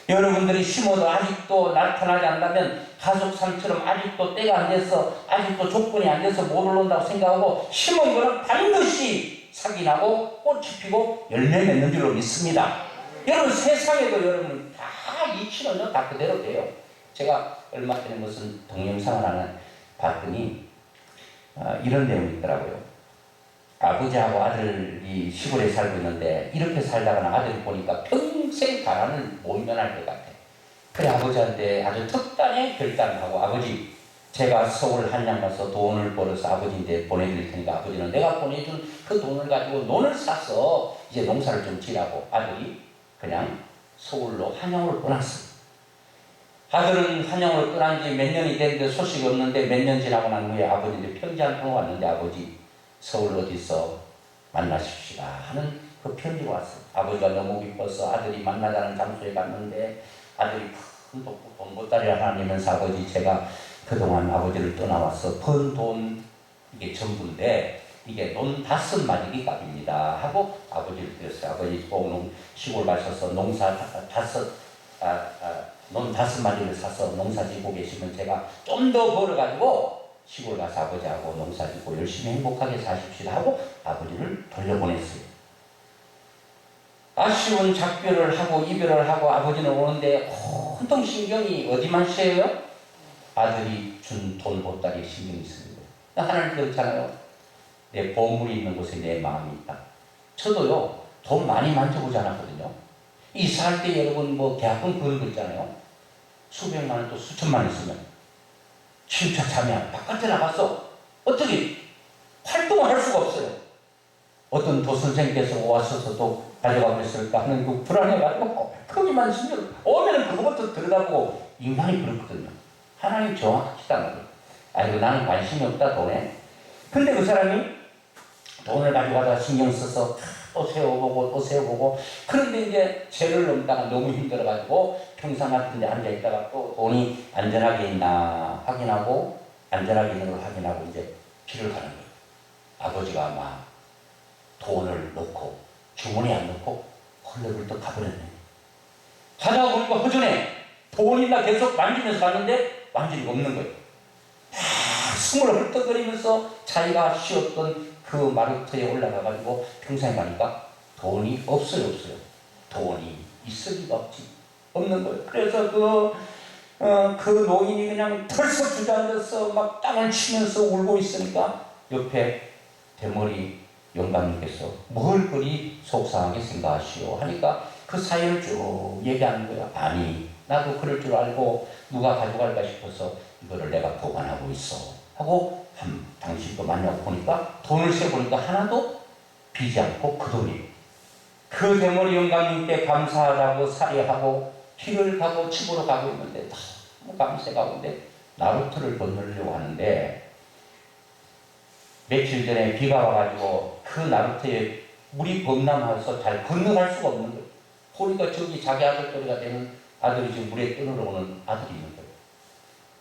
여러분들이 심어도 아직도 나타나지 않는다면 가족상처럼 아직도 때가 안 돼서 아직도 조건이 안 돼서 못 올라온다고 생각하고 심은 거는 반드시 삭이 나고 꽃이 피고 열매 맺는 줄로 믿습니다. 여러분 세상에도 여러분 다 이치는요 다 그대로 돼요. 제가 얼마 전에 무슨 동영상을 하나 봤더니 이런 내용이 있더라고요. 아버지하고 아들이 시골에 살고 있는데 이렇게 살다가는 아들이 보니까 평생 가난을 못 면할 것 같아. 그래 아버지한테 아주 특단의 결단을 하고 아버지 제가 서울 한양 가서 돈을 벌어서 아버지한테 보내드릴 테니까 아버지는 내가 보내준 그 돈을 가지고 논을 사서 이제 농사를 좀 지라고 아들이 그냥 서울로 한양으로 떠났어. 아들은 한양으로 떠난 지 몇 년이 됐는데 소식이 없는데 몇 년 지나고 난 후에 아버지한테 편지 한 통 왔는데 아버지 서울 어디서 만나십시다 하는 그 편지가 왔어요. 아버지가 너무 기뻐서 아들이 만나자는 장소에 갔는데 아들이 큰 돈 보따리를 하나 내면서 아버지 제가 그동안 아버지를 떠나와서 번 돈 이게 전부인데 이게 논 5마디기 값입니다 하고 아버지를 드렸어요. 아버지 꼭 시골 가셔서 농사 논 5마디를 사서 농사 짓고 계시면 제가 좀 더 벌어가지고 시골 가서 아버지하고 농사 짓고 열심히 행복하게 사십시다 하고 아버지를 돌려보냈어요. 아쉬운 작별을 하고 이별을 하고 아버지는 오는데 온통 신경이 어디만 씌어요? 아들이 준 돈 보따리에 신경이 있습니다. 하나님 그렇잖아요. 내 보물이 있는 곳에 내 마음이 있다. 저도요 돈 많이 만져보지 않았거든요. 이사할 때 여러분 뭐 계약금 그런 거 있잖아요. 수백만 원 또 수천만 원 있으면 진짜 잠이 안 바깥에 나가서 어떻게 활동을 할 수가 없어요. 어떤 도선생께서 와서서 또 가져가고 있을까 하는 그 불안해가지고 거기만 신경 오면은 그거부터 들여다보고 인간이 그렇거든요. 하나님 정확하시다는 거예요. 아이고 나는 관심이 없다 돈에. 근데 그 사람이 돈을 가져가다가 신경 써서 또 세워보고 또 세워보고 그런데 이제 죄를 넘다가 너무 힘들어가지고 평상 같은 데 앉아있다가 또 돈이 안전하게 있나 확인하고 안전하게 있는 걸 확인하고 이제 길을 가는 거예요. 아버지가 막 돈을 넣고 주머니에 안 넣고 헐레벌떡 가버렸네. 가다가 보니까 허전해. 돈이나 계속 만지면서 갔는데 만지는 게 없는 거예요. 막 숨을 헐떡거리면서 자기가 쉬었던 그 마루터에 올라가가지고 평상에 가니까 돈이 없어요. 돈이 있을 리가 없는 거예요. 그래서 그 노인이 그냥 털썩 주저앉아서 막 땅을 치면서 울고 있으니까 옆에 대머리 영감님께서 뭘 그리 속상하게 생각하시오 하니까 그 사연을 쭉 얘기하는 거야. 아니, 나도 그럴 줄 알고 누가 가져갈까 싶어서 이거를 내가 보관하고 있어 하고 당신 거 만나고 보니까 돈을 세보니까 하나도 비지 않고 그 돈이 그 대머리 영감님께 감사하다고 사례하고 길을 가고 집으로 가고 있는데 너무 감세 가운데 나루터를 건너려고 하는데 며칠 전에 비가 와가지고 그 나루터에 물이 범람해서 잘 건너갈 수가 없는 거예요. 보니까 저기 자기 아들거리가 되는 아들이 지금 물에 떠내려오는 아들이 있는 거예요.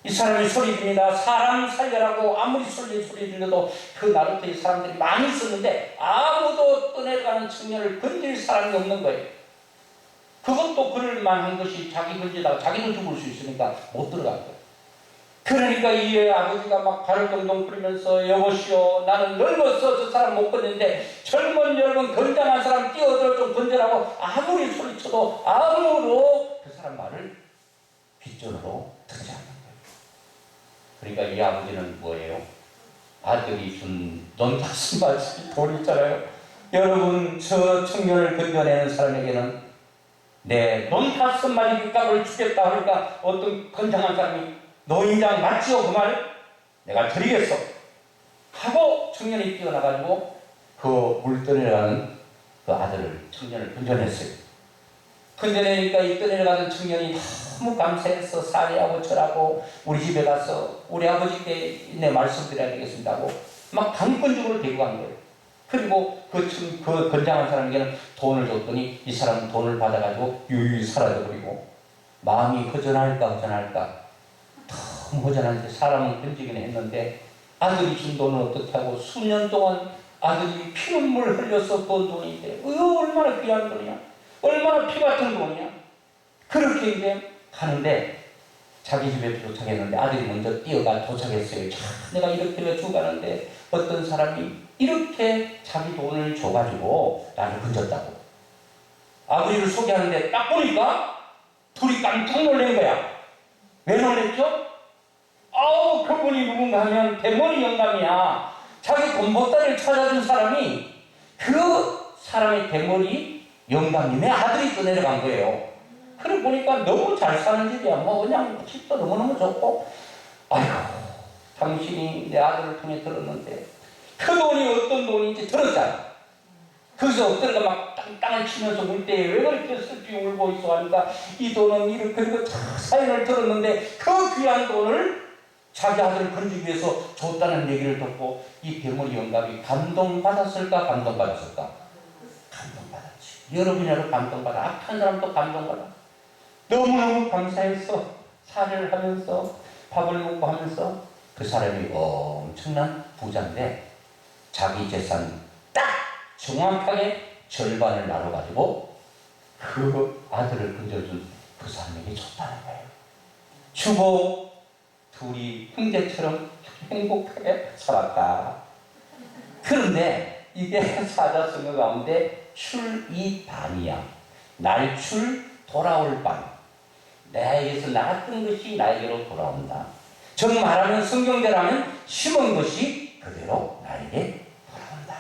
이 사람이 소리 듭니다. 사람 살려라고 아무리 소리 들려도 그 나루터에 사람들이 많이 있었는데 아무도 떠내려가는 청년을 건질 사람이 없는 거예요. 그것도 그럴 만한 것이 자기 건지다가 자기도 죽을 수 있으니까 못 들어간 거예요. 그러니까 이 아버지가 막 발을 동동 풀면서 여보시오 나는 늙었어 저 사람 못 건는데 젊은 여러분 건장한 사람 뛰어들어 좀 건져라고 아무리 소리쳐도 아무로 그 사람 말을 귓전으로 듣지 않는 거예요. 그러니까 이 아버지는 뭐예요? 아들이 준 넌 다시 말씀이 돈 있잖아요. 여러분 저 청년을 건져내는 사람에게는 내 돈 5마리 값을 주겠다 하니까 어떤 건장한 사람이 노인장 맞지요? 그 말을 내가 드리겠어 하고 청년이 뛰어나가지고 그 물 떠내려가는 그 아들을 청년을 건져냈어요. 건져내니까 이 떠내려가는 청년이 너무 감사해서 사례하고 절하고 우리 집에 가서 우리 아버지께 내 말씀드려야 되겠습니다 하고 막 강권적으로 데리고 간 거예요. 그리고 그 건장한 사람에게는 돈을 줬더니 이 사람은 돈을 받아가지고 유유히 사라져버리고 마음이 허전할까 너무 허전한데 사람은 건지긴 했는데 아들이 준 돈은 어떻게 하고 수년 동안 아들이 피눈물 흘려서 번 돈인데 얼마나 귀한 돈이야. 얼마나 피 같은 돈이야. 그렇게 이제 가는데 자기 집에 도착했는데 아들이 먼저 뛰어가 도착했어요. 내가 이렇게 주고 가는데 어떤 사람이 이렇게 자기 돈을 줘가지고 나를 건졌다고. 아버지를 소개하는데 딱 보니까 둘이 깜짝 놀란 거야. 왜 놀랬죠? 아우 그분이 누군가 하면 대머리 영감이야. 자기 돈보따리를 찾아준 사람이 그 사람의 대머리 영감님의 아들이 떠내려간 거예요. 그래 보니까 너무 잘 사는 집이야. 뭐 그냥 집도 너무너무 좋고 아이고 당신이 내 아들을 통해 들었는데 그 돈이 어떤 돈인지 들었잖아. 거기서 엎드려가 막 땅을 치면서 울 때 왜 그렇게 슬피 울고 있어 하니까 이 돈은 이렇게 그리고 사연을 들었는데 그 귀한 돈을 자기 아들을 건지기 위해서 줬다는 얘기를 듣고 이 대머리 영감이 감동받았을까? 감동받았지. 여러분이라도 감동받아. 악한 사람도 감동받아. 너무너무 감사해서 사례를 하면서 밥을 먹고 하면서 그 사람이 엄청난 부자인데 자기 재산 딱 정확하게 절반을 나눠가지고 그 아들을 건져준 그 사람에게 줬다는 거예요. 주고 둘이 형제처럼 행복하게 살았다. 그런데 이게 사자성어 가운데 출이반이야. 날출 돌아올 반. 내에게서 나갔던 것이 나에게로 돌아온다. 정 말하면 성경대로하면 심은 것이 그대로 나에게 돌아온다.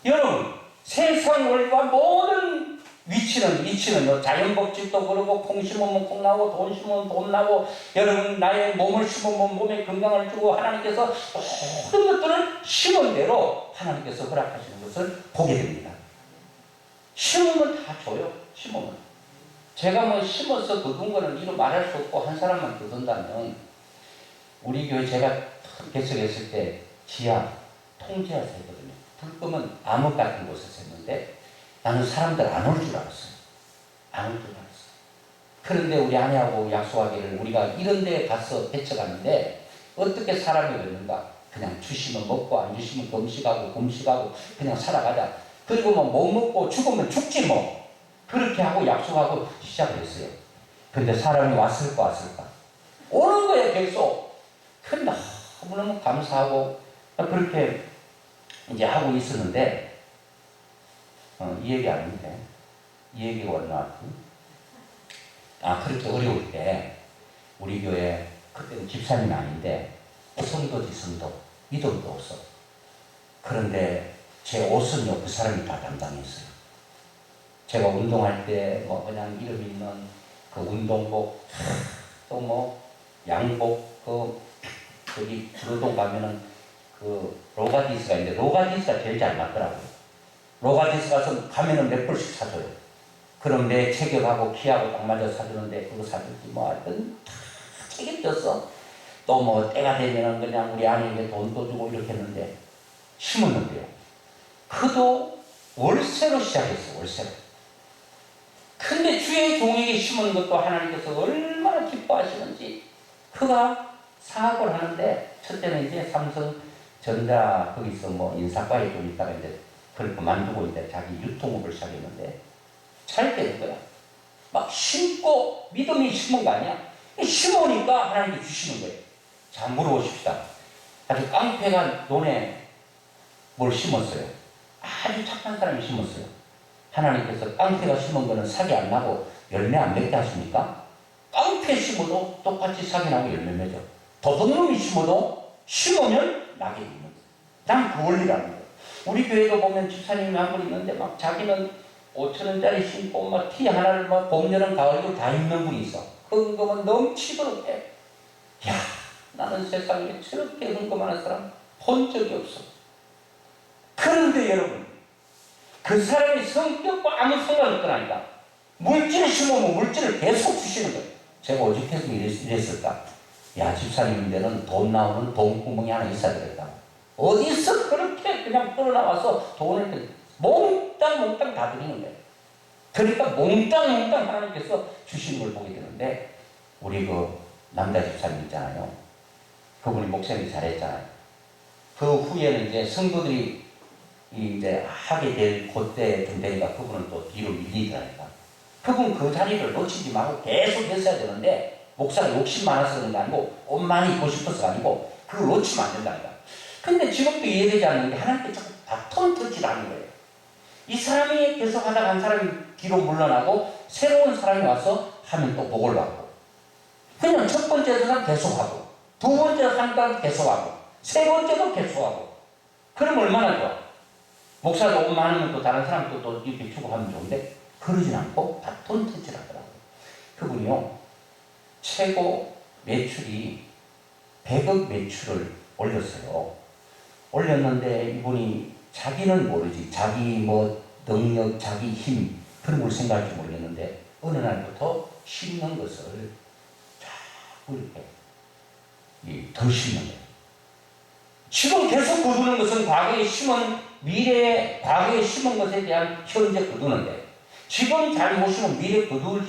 여러분 세상 원리와 모든 이치는 자연법칙도 그러고 콩 심으면 콩 나고 돈 심으면 돈 나고 여러분 나의 몸을 심으면 몸에 건강을 주고 하나님께서 모든 것들을 심은 대로 하나님께서 허락하시는 것을 보게 됩니다. 심으면 다 줘요. 심으면 제가 뭐 심어서 거둔 거는 이루 말할 수 없고 한 사람만 거둔다면 우리 교회 제가 개척했을 때 지하 통지하서 했거든요. 불 끄면 암흑 같은 곳에서 했는데 나는 사람들 안 올 줄 알았어요. 안 올 줄 알았어요. 그런데 우리 아내하고 약속하기를 우리가 이런 데 가서 개척하는데 어떻게 사람이 오는가? 그냥 주시면 먹고 안 주시면 금식하고 그냥 살아가자. 그리고 뭐 못 먹고 죽으면 죽지 뭐. 그렇게 하고 약속하고 시작을 했어요. 근데 사람이 왔을까? 오는 거예요, 계속. 근데 너무너무 감사하고 그렇게 이제 하고 있었는데 이 얘기 아닌데 이 얘기가 어디 나왔지? 그렇게 어려울 때 우리 교회 그때는 집사님이 아닌데 성도 믿음도 없어. 그런데 제 옷은요 그 사람이 다 담당했어요. 제가 운동할 때 뭐 그냥 이름 있는 그 운동복 또 뭐 양복 저기 주로동 가면은 그 로가디스가 있는데 로가디스가 제일 잘 맞더라고요. 로가디스 가서 가면은 몇 벌씩 사줘요. 그럼 내 체격하고 키하고 딱 맞아 사주는데 그거 사줄지 뭐 하여튼 다 책임졌어. 또 뭐 때가 되면은 그냥 우리 아내에게 돈도 주고 이렇게 했는데 심었는데요. 그도 월세로 시작했어, 월세로. 근데 주의 종에게 심은 것도 하나님께서 얼마나 기뻐하시는지. 그가 사업을 하는데 첫째는 이제 삼성전자 거기서 뭐 인사과에 좀 있다가 이제 그걸 그만두고 이제 자기 유통업을 시작했는데 잘 되는 거야. 막 심고 믿음이 심은 거 아니야? 심으니까 하나님이 주시는 거예요. 자, 물어보십시다. 아주 깡패가 논에 뭘 심었어요? 아주 착한 사람이 심었어요. 하나님께서 깡패가 심은 거는 사기 안 나고 열매 안 맺게 하십니까? 깡패 심어도 똑같이 사기 나고 열매 맺어. 도둑놈이 심으면 낙이 있는 거예요. 난 그 원리라는 거예요. 우리 교회도 보면 집사님이 한 분 있는데 막 자기는 5,000원짜리 신고 막 티 하나를 막 봄, 여름, 가을 다 입는 분이 있어. 헌금은 넘치도록 해. 야, 나는 세상에 저렇게 헌금하는 사람 본 적이 없어. 그런데 여러분, 그 사람이 성격과 아무 상관없더라니까. 물질을 심으면 물질을 계속 주시는 거예요. 제가 오죽해서 이랬을까? 야, 집사님인데는 돈 나오는 돈구멍이 하나 있어야 되겠다. 어디서 그렇게 그냥 끌어나와서 돈을 몽땅 다 드리는 거예요. 그러니까 몽땅 하나님께서 주시는 걸 보게 되는데, 우리 그 남자 집사님 있잖아요. 그분이 목사님이 잘했잖아요. 그 후에는 이제 성도들이 이제 하게 될 그때 되니까 그분은 또 뒤로 밀리더라니까. 그분 그 자리를 놓치지 말고 계속 했어야 되는데, 목사가 욕심 많아서 그런 게 아니고 옷 많이 입고 싶어서가 아니고 그걸 놓치면 안 된다니까. 근데 지금도 이해되지 않는 게 하나님께 자꾸 바톤 터치라는 거예요. 이 사람이 계속 하다가 한 사람이 뒤로 물러나고 새로운 사람이 와서 하면 또 복을 받고, 그냥 첫 번째도 계속하고 두 번째 한달 계속하고 세 번째도 계속하고. 그럼 얼마나 좋아. 목사가 옷 많으면 또 다른 사람도 또 이렇게 주고 하면 좋은데 그러진 않고 바톤 터치를 하더라고요. 그분이요 최고 매출이 100억 매출을 올렸어요. 올렸는데 이분이 자기는 모르지, 자기 뭐 능력, 자기 힘 그런 걸 생각할지 모르겠는데 어느 날부터 심는 것을 자꾸 이렇게 더 심는 거예요. 지금 계속 거두는 것은 과거에 심은 과거에 심은 것에 대한 현재 거두는데, 지금 잘 못 심으면 미래 거둘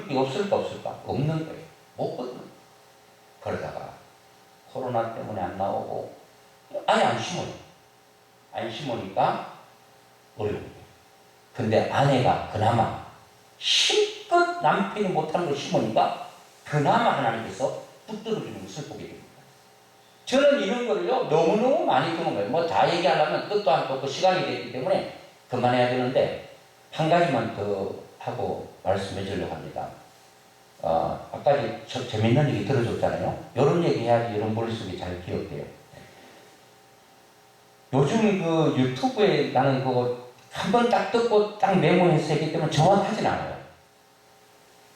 게 없을까? 없는 거예요. 못 거두는 거예요. 그러다가 코로나 때문에 안 나오고 아예 안 심어요. 안 심으니까 어려운 거예요. 근데 아내가 그나마 힘껏 남편이 못하는 걸 심으니까 그나마 하나님께서 붙들어주는 것을 보게 됩니다. 저는 이런 거를요 너무너무 많이 보는 거예요. 뭐 다 얘기하려면 끝도 않고 시간이 되기 때문에 그만해야 되는데, 한 가지만 더 하고 말씀해 주려고 합니다. 아까 재밌는 얘기 들어줬잖아요. 이런 얘기 해야지 이런 머릿속에 잘 기억돼요. 요즘 그 유튜브에 나는 그거 한 번 딱 듣고 딱 메모해서 했기 때문에 정확하진 않아요.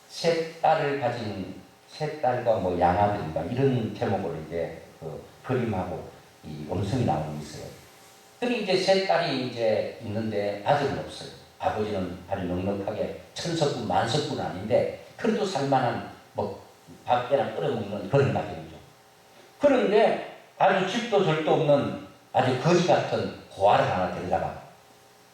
세 딸과 뭐 양아들인가 이런 제목으로 이제 그 그림하고 이 음성이 나오는 게 있어요. 그리고 이제 세 딸이 이제 있는데 아들은 없어요. 아버지는 아주 넉넉하게 천석군 만석군은 아닌데 그래도 살만한 뭐 밥이나 끓여 먹는 그런 가정이죠. 그런데 아주 집도 절도 없는 아주 거지 같은 고아를 하나 데려다가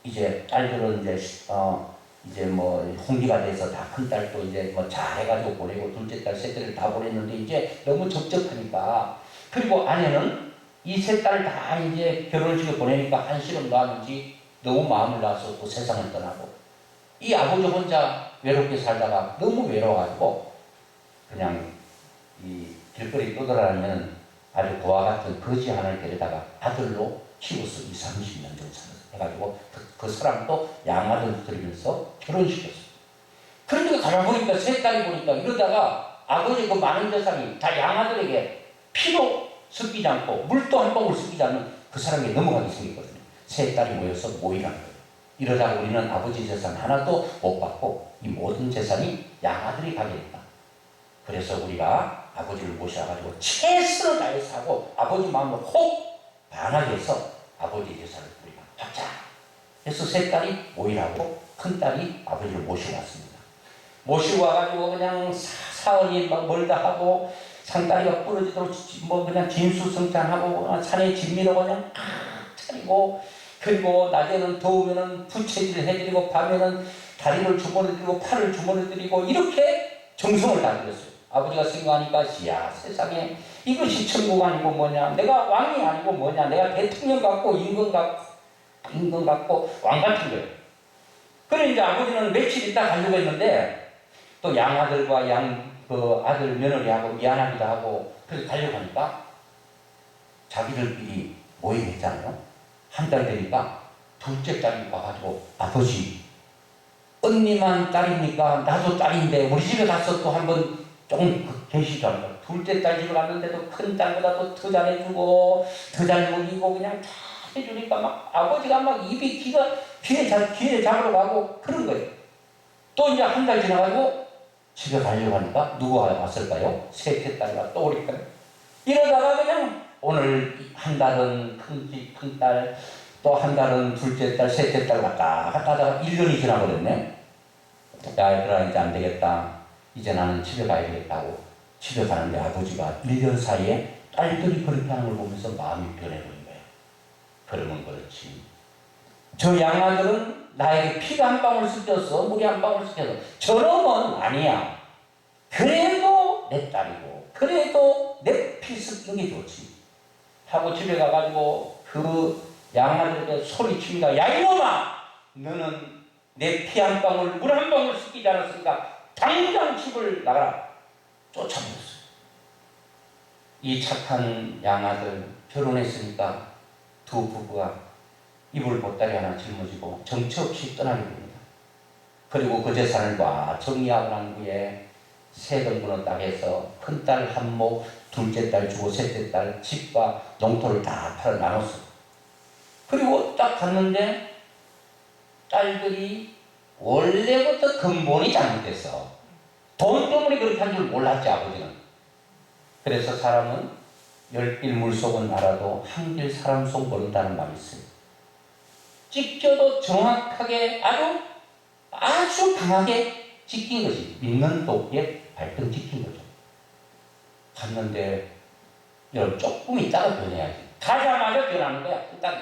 이제 딸들은 이제 뭐 홍기가 돼서 다 큰 딸도 이제 뭐 잘해가지고 보내고 둘째 딸, 셋째를 다 보냈는데 이제 너무 적적하니까, 그리고 아내는 이 세 딸을 다 이제 결혼식을 보내니까 한시름도 하는지 너무 마음을 놔서 또 세상을 떠나고, 이 아버지 혼자 외롭게 살다가 너무 외로워가지고 그냥 이 길거리 떠돌아다니는 아주 고아 같은 거지 하나를 데려다가 아들로 키워서 20, 30년 정도 해가지고 그 사람도 양아들 들이면서 결혼시켰어요. 그런데 가만보니까 세 딸이 보니까 이러다가 아버지 그 많은 재산이 다 양아들에게 피도 섞이지 않고 물도 한 방울 섞이지 않는 그 사람에게 넘어가게 생겼거든요. 세 딸이 모여서 모이라는 거예요. 이러다가 우리는 아버지 재산 하나도 못 받고 이 모든 재산이 양아들이 가게 된다. 그래서 우리가 아버지를 모셔가지고 최선을 다해서 하고 아버지 마음을 혹 반하게 해서 아버지 재산을 우리가 받자. 그래서 세 딸이 모이라고 큰 딸이 아버지를 모시고 왔습니다. 모시고 와가지고 그냥 사원이 막 멀다 하고 상다리가 부러지도록 뭐 그냥 진수성찬하고 산에 진미로 그냥 차리고, 그리고 낮에는 더우면은 부채질 해드리고 밤에는 다리를 주물러드리고 팔을 주물러드리고 이렇게 정성을 다드렸어요. 아버지가 생각하니까 야 세상에 이것이 천국 아니고 뭐냐, 내가 왕이 아니고 뭐냐, 내가 대통령 같고 임금 같고 왕 같은 거예요. 그래 이제 아버지는 며칠 있다 가려고 했는데 또 양아들과 그 아들 며느리하고 미안하기도 하고 그래서 가려고 하니까 자기들끼리 모임했잖아요. 한 달 되니까 둘째 딸이 와가지고 아버지 언니만 딸입니까? 나도 딸인데 우리 집에 가서 또 한번 좀 계시잖아요. 둘째 딸 집에 갔는데도 큰 딸보다도 더 잘해주고 더 잘 먹이고 그냥 다 해주니까 막 아버지가 막 입이 귀에 잡으러 가고 그런 거예요. 또 이제 한 달 지나가고 집에 가려고 하니까 누가 왔을까요? 셋째 딸이 또 오니까요. 이러다가 그냥 오늘 한 달은 큰 딸, 또 한 달은 둘째 딸, 셋째 딸 갔다 하다가 1년이 지나버렸네. 야, 얘들아, 이제 안 되겠다. 이제 나는 집에 가야 되겠다고. 집에 가는데 아버지가 1년 사이에 딸들이 그렇게 하는 걸 보면서 마음이 변해버린 거예요. 그러면 그렇지. 저 양아들은 나에게 피가 한 방울 섞여서, 물이 한 방울 섞여서, 저놈은 아니야. 그래도 내 딸이고, 그래도 내 피 섞인 게 좋지. 하고 집에 가가지고 그 양아들에게 소리칩니다. 야, 이놈아! 너는 내 피 한 방울, 물 한 방울 섞이지 않았으니까 당장 집을 나가라. 쫓아버렸어요. 이 착한 양아들 결혼했으니까 두 부부가 이불 보따리 하나 짊어지고 정처 없이 떠나게 됩니다. 그리고 그 재산을 다 정리하고 난 후에 세 등분을 딱 해서 큰딸 한몫, 둘째 딸 주고 셋째 딸 집과 농토를 다 팔아 나눴어요. 그리고 딱 갔는데 딸들이 원래부터 근본이 잘못됐어. 돈 때문에 그렇게 한 줄 몰랐지 아버지는. 그래서 사람은 10길 물속은 알아도 한 길 사람 속 모른다는 말이 있어요. 찍혀도 정확하게 아주 강하게 찍힌 것이 믿는 도끼에 발등 찍힌 거죠. 갔는데 여러분 조금 있다가 변해야지. 가자마자 변하는 거야. 일단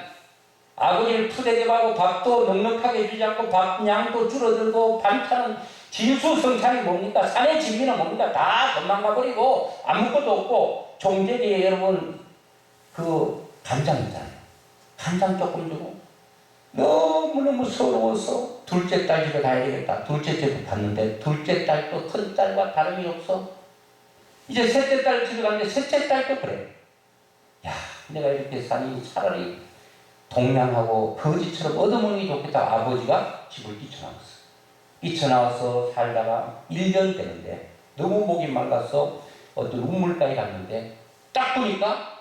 아버지를 푸대접하고 밥도 넉넉하게 해주지 않고 밥 양도 줄어들고 반찬은 진수성찬이 뭡니까? 산의 진미는 뭡니까? 다 도망가버리고 아무것도 없고 종제리에 여러분 그 간장 있잖아요. 간장 조금 주고 너무너무 서러워서 둘째 딸 집에 가야 되겠다. 둘째 집에 갔는데 둘째 딸도 큰 딸과 다름이 없어. 이제 셋째 딸 집에 갔는데 셋째 딸도 그래. 야, 내가 이렇게 사니 차라리 동양하고 거지처럼 얻어먹는 게 좋겠다. 아버지가 집을 뛰쳐나왔어. 뛰쳐나와서 살다가 1년 되는데 너무 목이 말라서 어떤 우물가에 갔는데 딱 보니까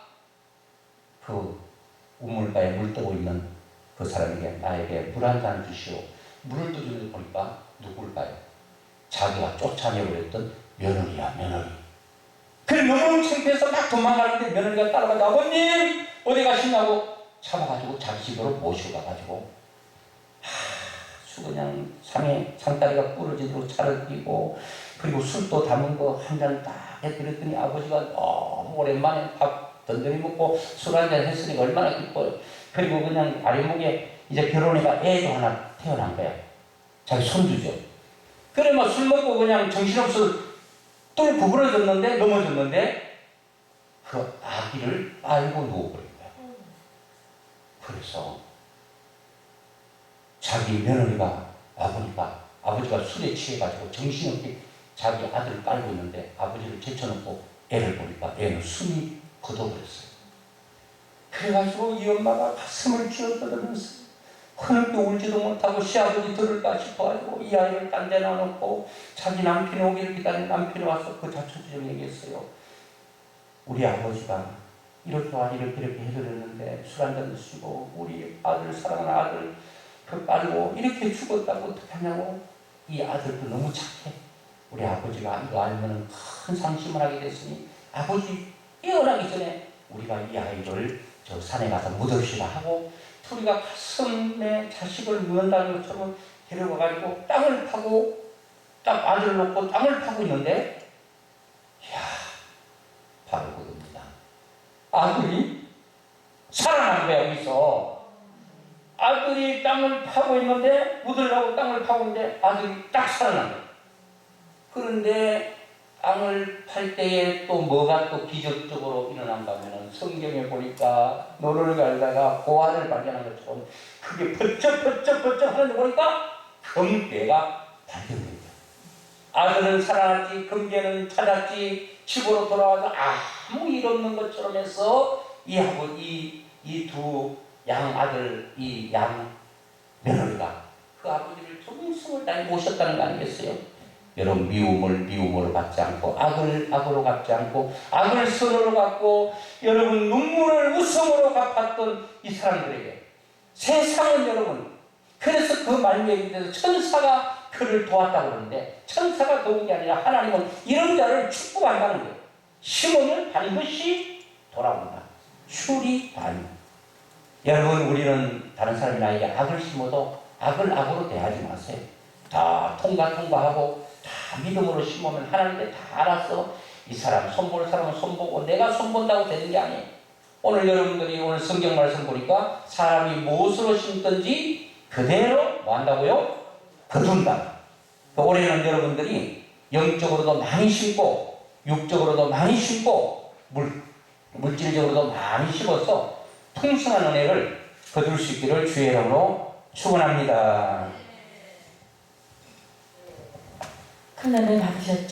그 우물가에 물 뜨고 있는 그 사람에게 나에게 물 한 잔 주시오. 물을 떠주는 보니까 누굴까요? 자기가 쫓아내버렸던 며느리야, 며느리. 그래 너무 창피해서 막 도망가는데 며느리가 따라가서 아버님 어디 가시냐고 잡아가지고 자기 집으로 모시고 가가지고 그냥 상다리가 부러지도록 차를 끼고 그리고 술도 담은 거 한 잔 딱 해드렸더니 아버지가 너무 오랜만에 밥 든든히 먹고 술 한 잔 했으니까 얼마나 기뻐요. 그리고 그냥 아랫목에 이제 결혼해가 애도 하나 태어난 거야. 자기 손주죠. 그래 막 술 먹고 그냥 정신없어 또 구부러졌는데 넘어졌는데 그 아기를 빨고 누워버린 거야. 그래서 자기 며느리가 아버지가 술에 취해가지고 정신없게 자기 아들을 깔고 있는데 아버지를 제쳐놓고 애를 보니까 애는 숨이 굳어버렸어요. 그래가지고 이 엄마가 가슴을 쥐어뜯으면서 흐느껴 울지도 못하고 시아버지 들을까 싶어가지고 이 아이를 딴 데 놔놓고 자기 남편이 오기를 기다린 남편이 와서 그 자초지종 얘기했어요. 우리 아버지가 이렇게 아이를 이렇게 해드렸는데 술 한잔 드시고 우리 아들 사랑하는 아들 그 깔고 이렇게 죽었다고 어떡하냐고. 이 아들도 너무 착해. 우리 아버지가 이거 알면 큰 상심을 하게 됐으니 아버지 깨어나기 전에 우리가 이 아이를 저 산에 가서 묻읍시다 하고 둘이가 가슴에 자식을 묻는다는 것처럼 데려가가지고 땅을 파고 딱 아들을 놓고 땅을 파고 있는데 이야 바로 그겁니다. 아들이 살아난 거야. 여기서 아들이 땅을 파고 있는데 묻으려고 땅을 파고 있는데 아들이 딱 살아난 거야. 그런데 땅을 팔 때에 또 뭐가 또 기적적으로 일어난가 하면은 성경에 보니까 노를 갈다가 보화를 발견한 것처럼 그게 번쩍 하는데 보니까 금괴가 발견된 거야. 아들은 살아났지, 금괴는 찾았지, 집으로 돌아와서 아무 일 없는 것처럼 해서 이 두 양 아들, 이 양 며느리가 그 아버지를 정성을 다해 모셨다는 거 아니겠어요? 여러분, 미움으로 받지 않고 악으로 갚지 않고 악을 선으로 갚고 여러분 눈물을 웃음으로 갚았던 이 사람들에게 세상은 여러분, 그래서 그 말미에 대해서 천사가 그를 도왔다고 그러는데 천사가 도운 게 아니라 하나님은 이런 자를 축복한다는 거예요. 심으면 반드시 돌아온다. 출이반. 여러분, 우리는 다른 사람이 나에게 악을 심어도 악을 악으로 대하지 마세요. 다 통과하고 다 믿음으로 심으면 하나님께 다 알아서 이 사람 손볼 사람은 손보고 내가 손본다고 되는 게 아니에요. 오늘 여러분들이 오늘 성경 말씀 보니까 사람이 무엇으로 심든지 그대로 뭐 한다고요? 거둔다. 올해는 여러분들이 영적으로도 많이 심고 육적으로도 많이 심고 물질적으로도 많이 심어서 풍성한 은혜를 거둘 수 있기를 주의 이름으로 축원합니다. 큰 은혜 받으셨죠?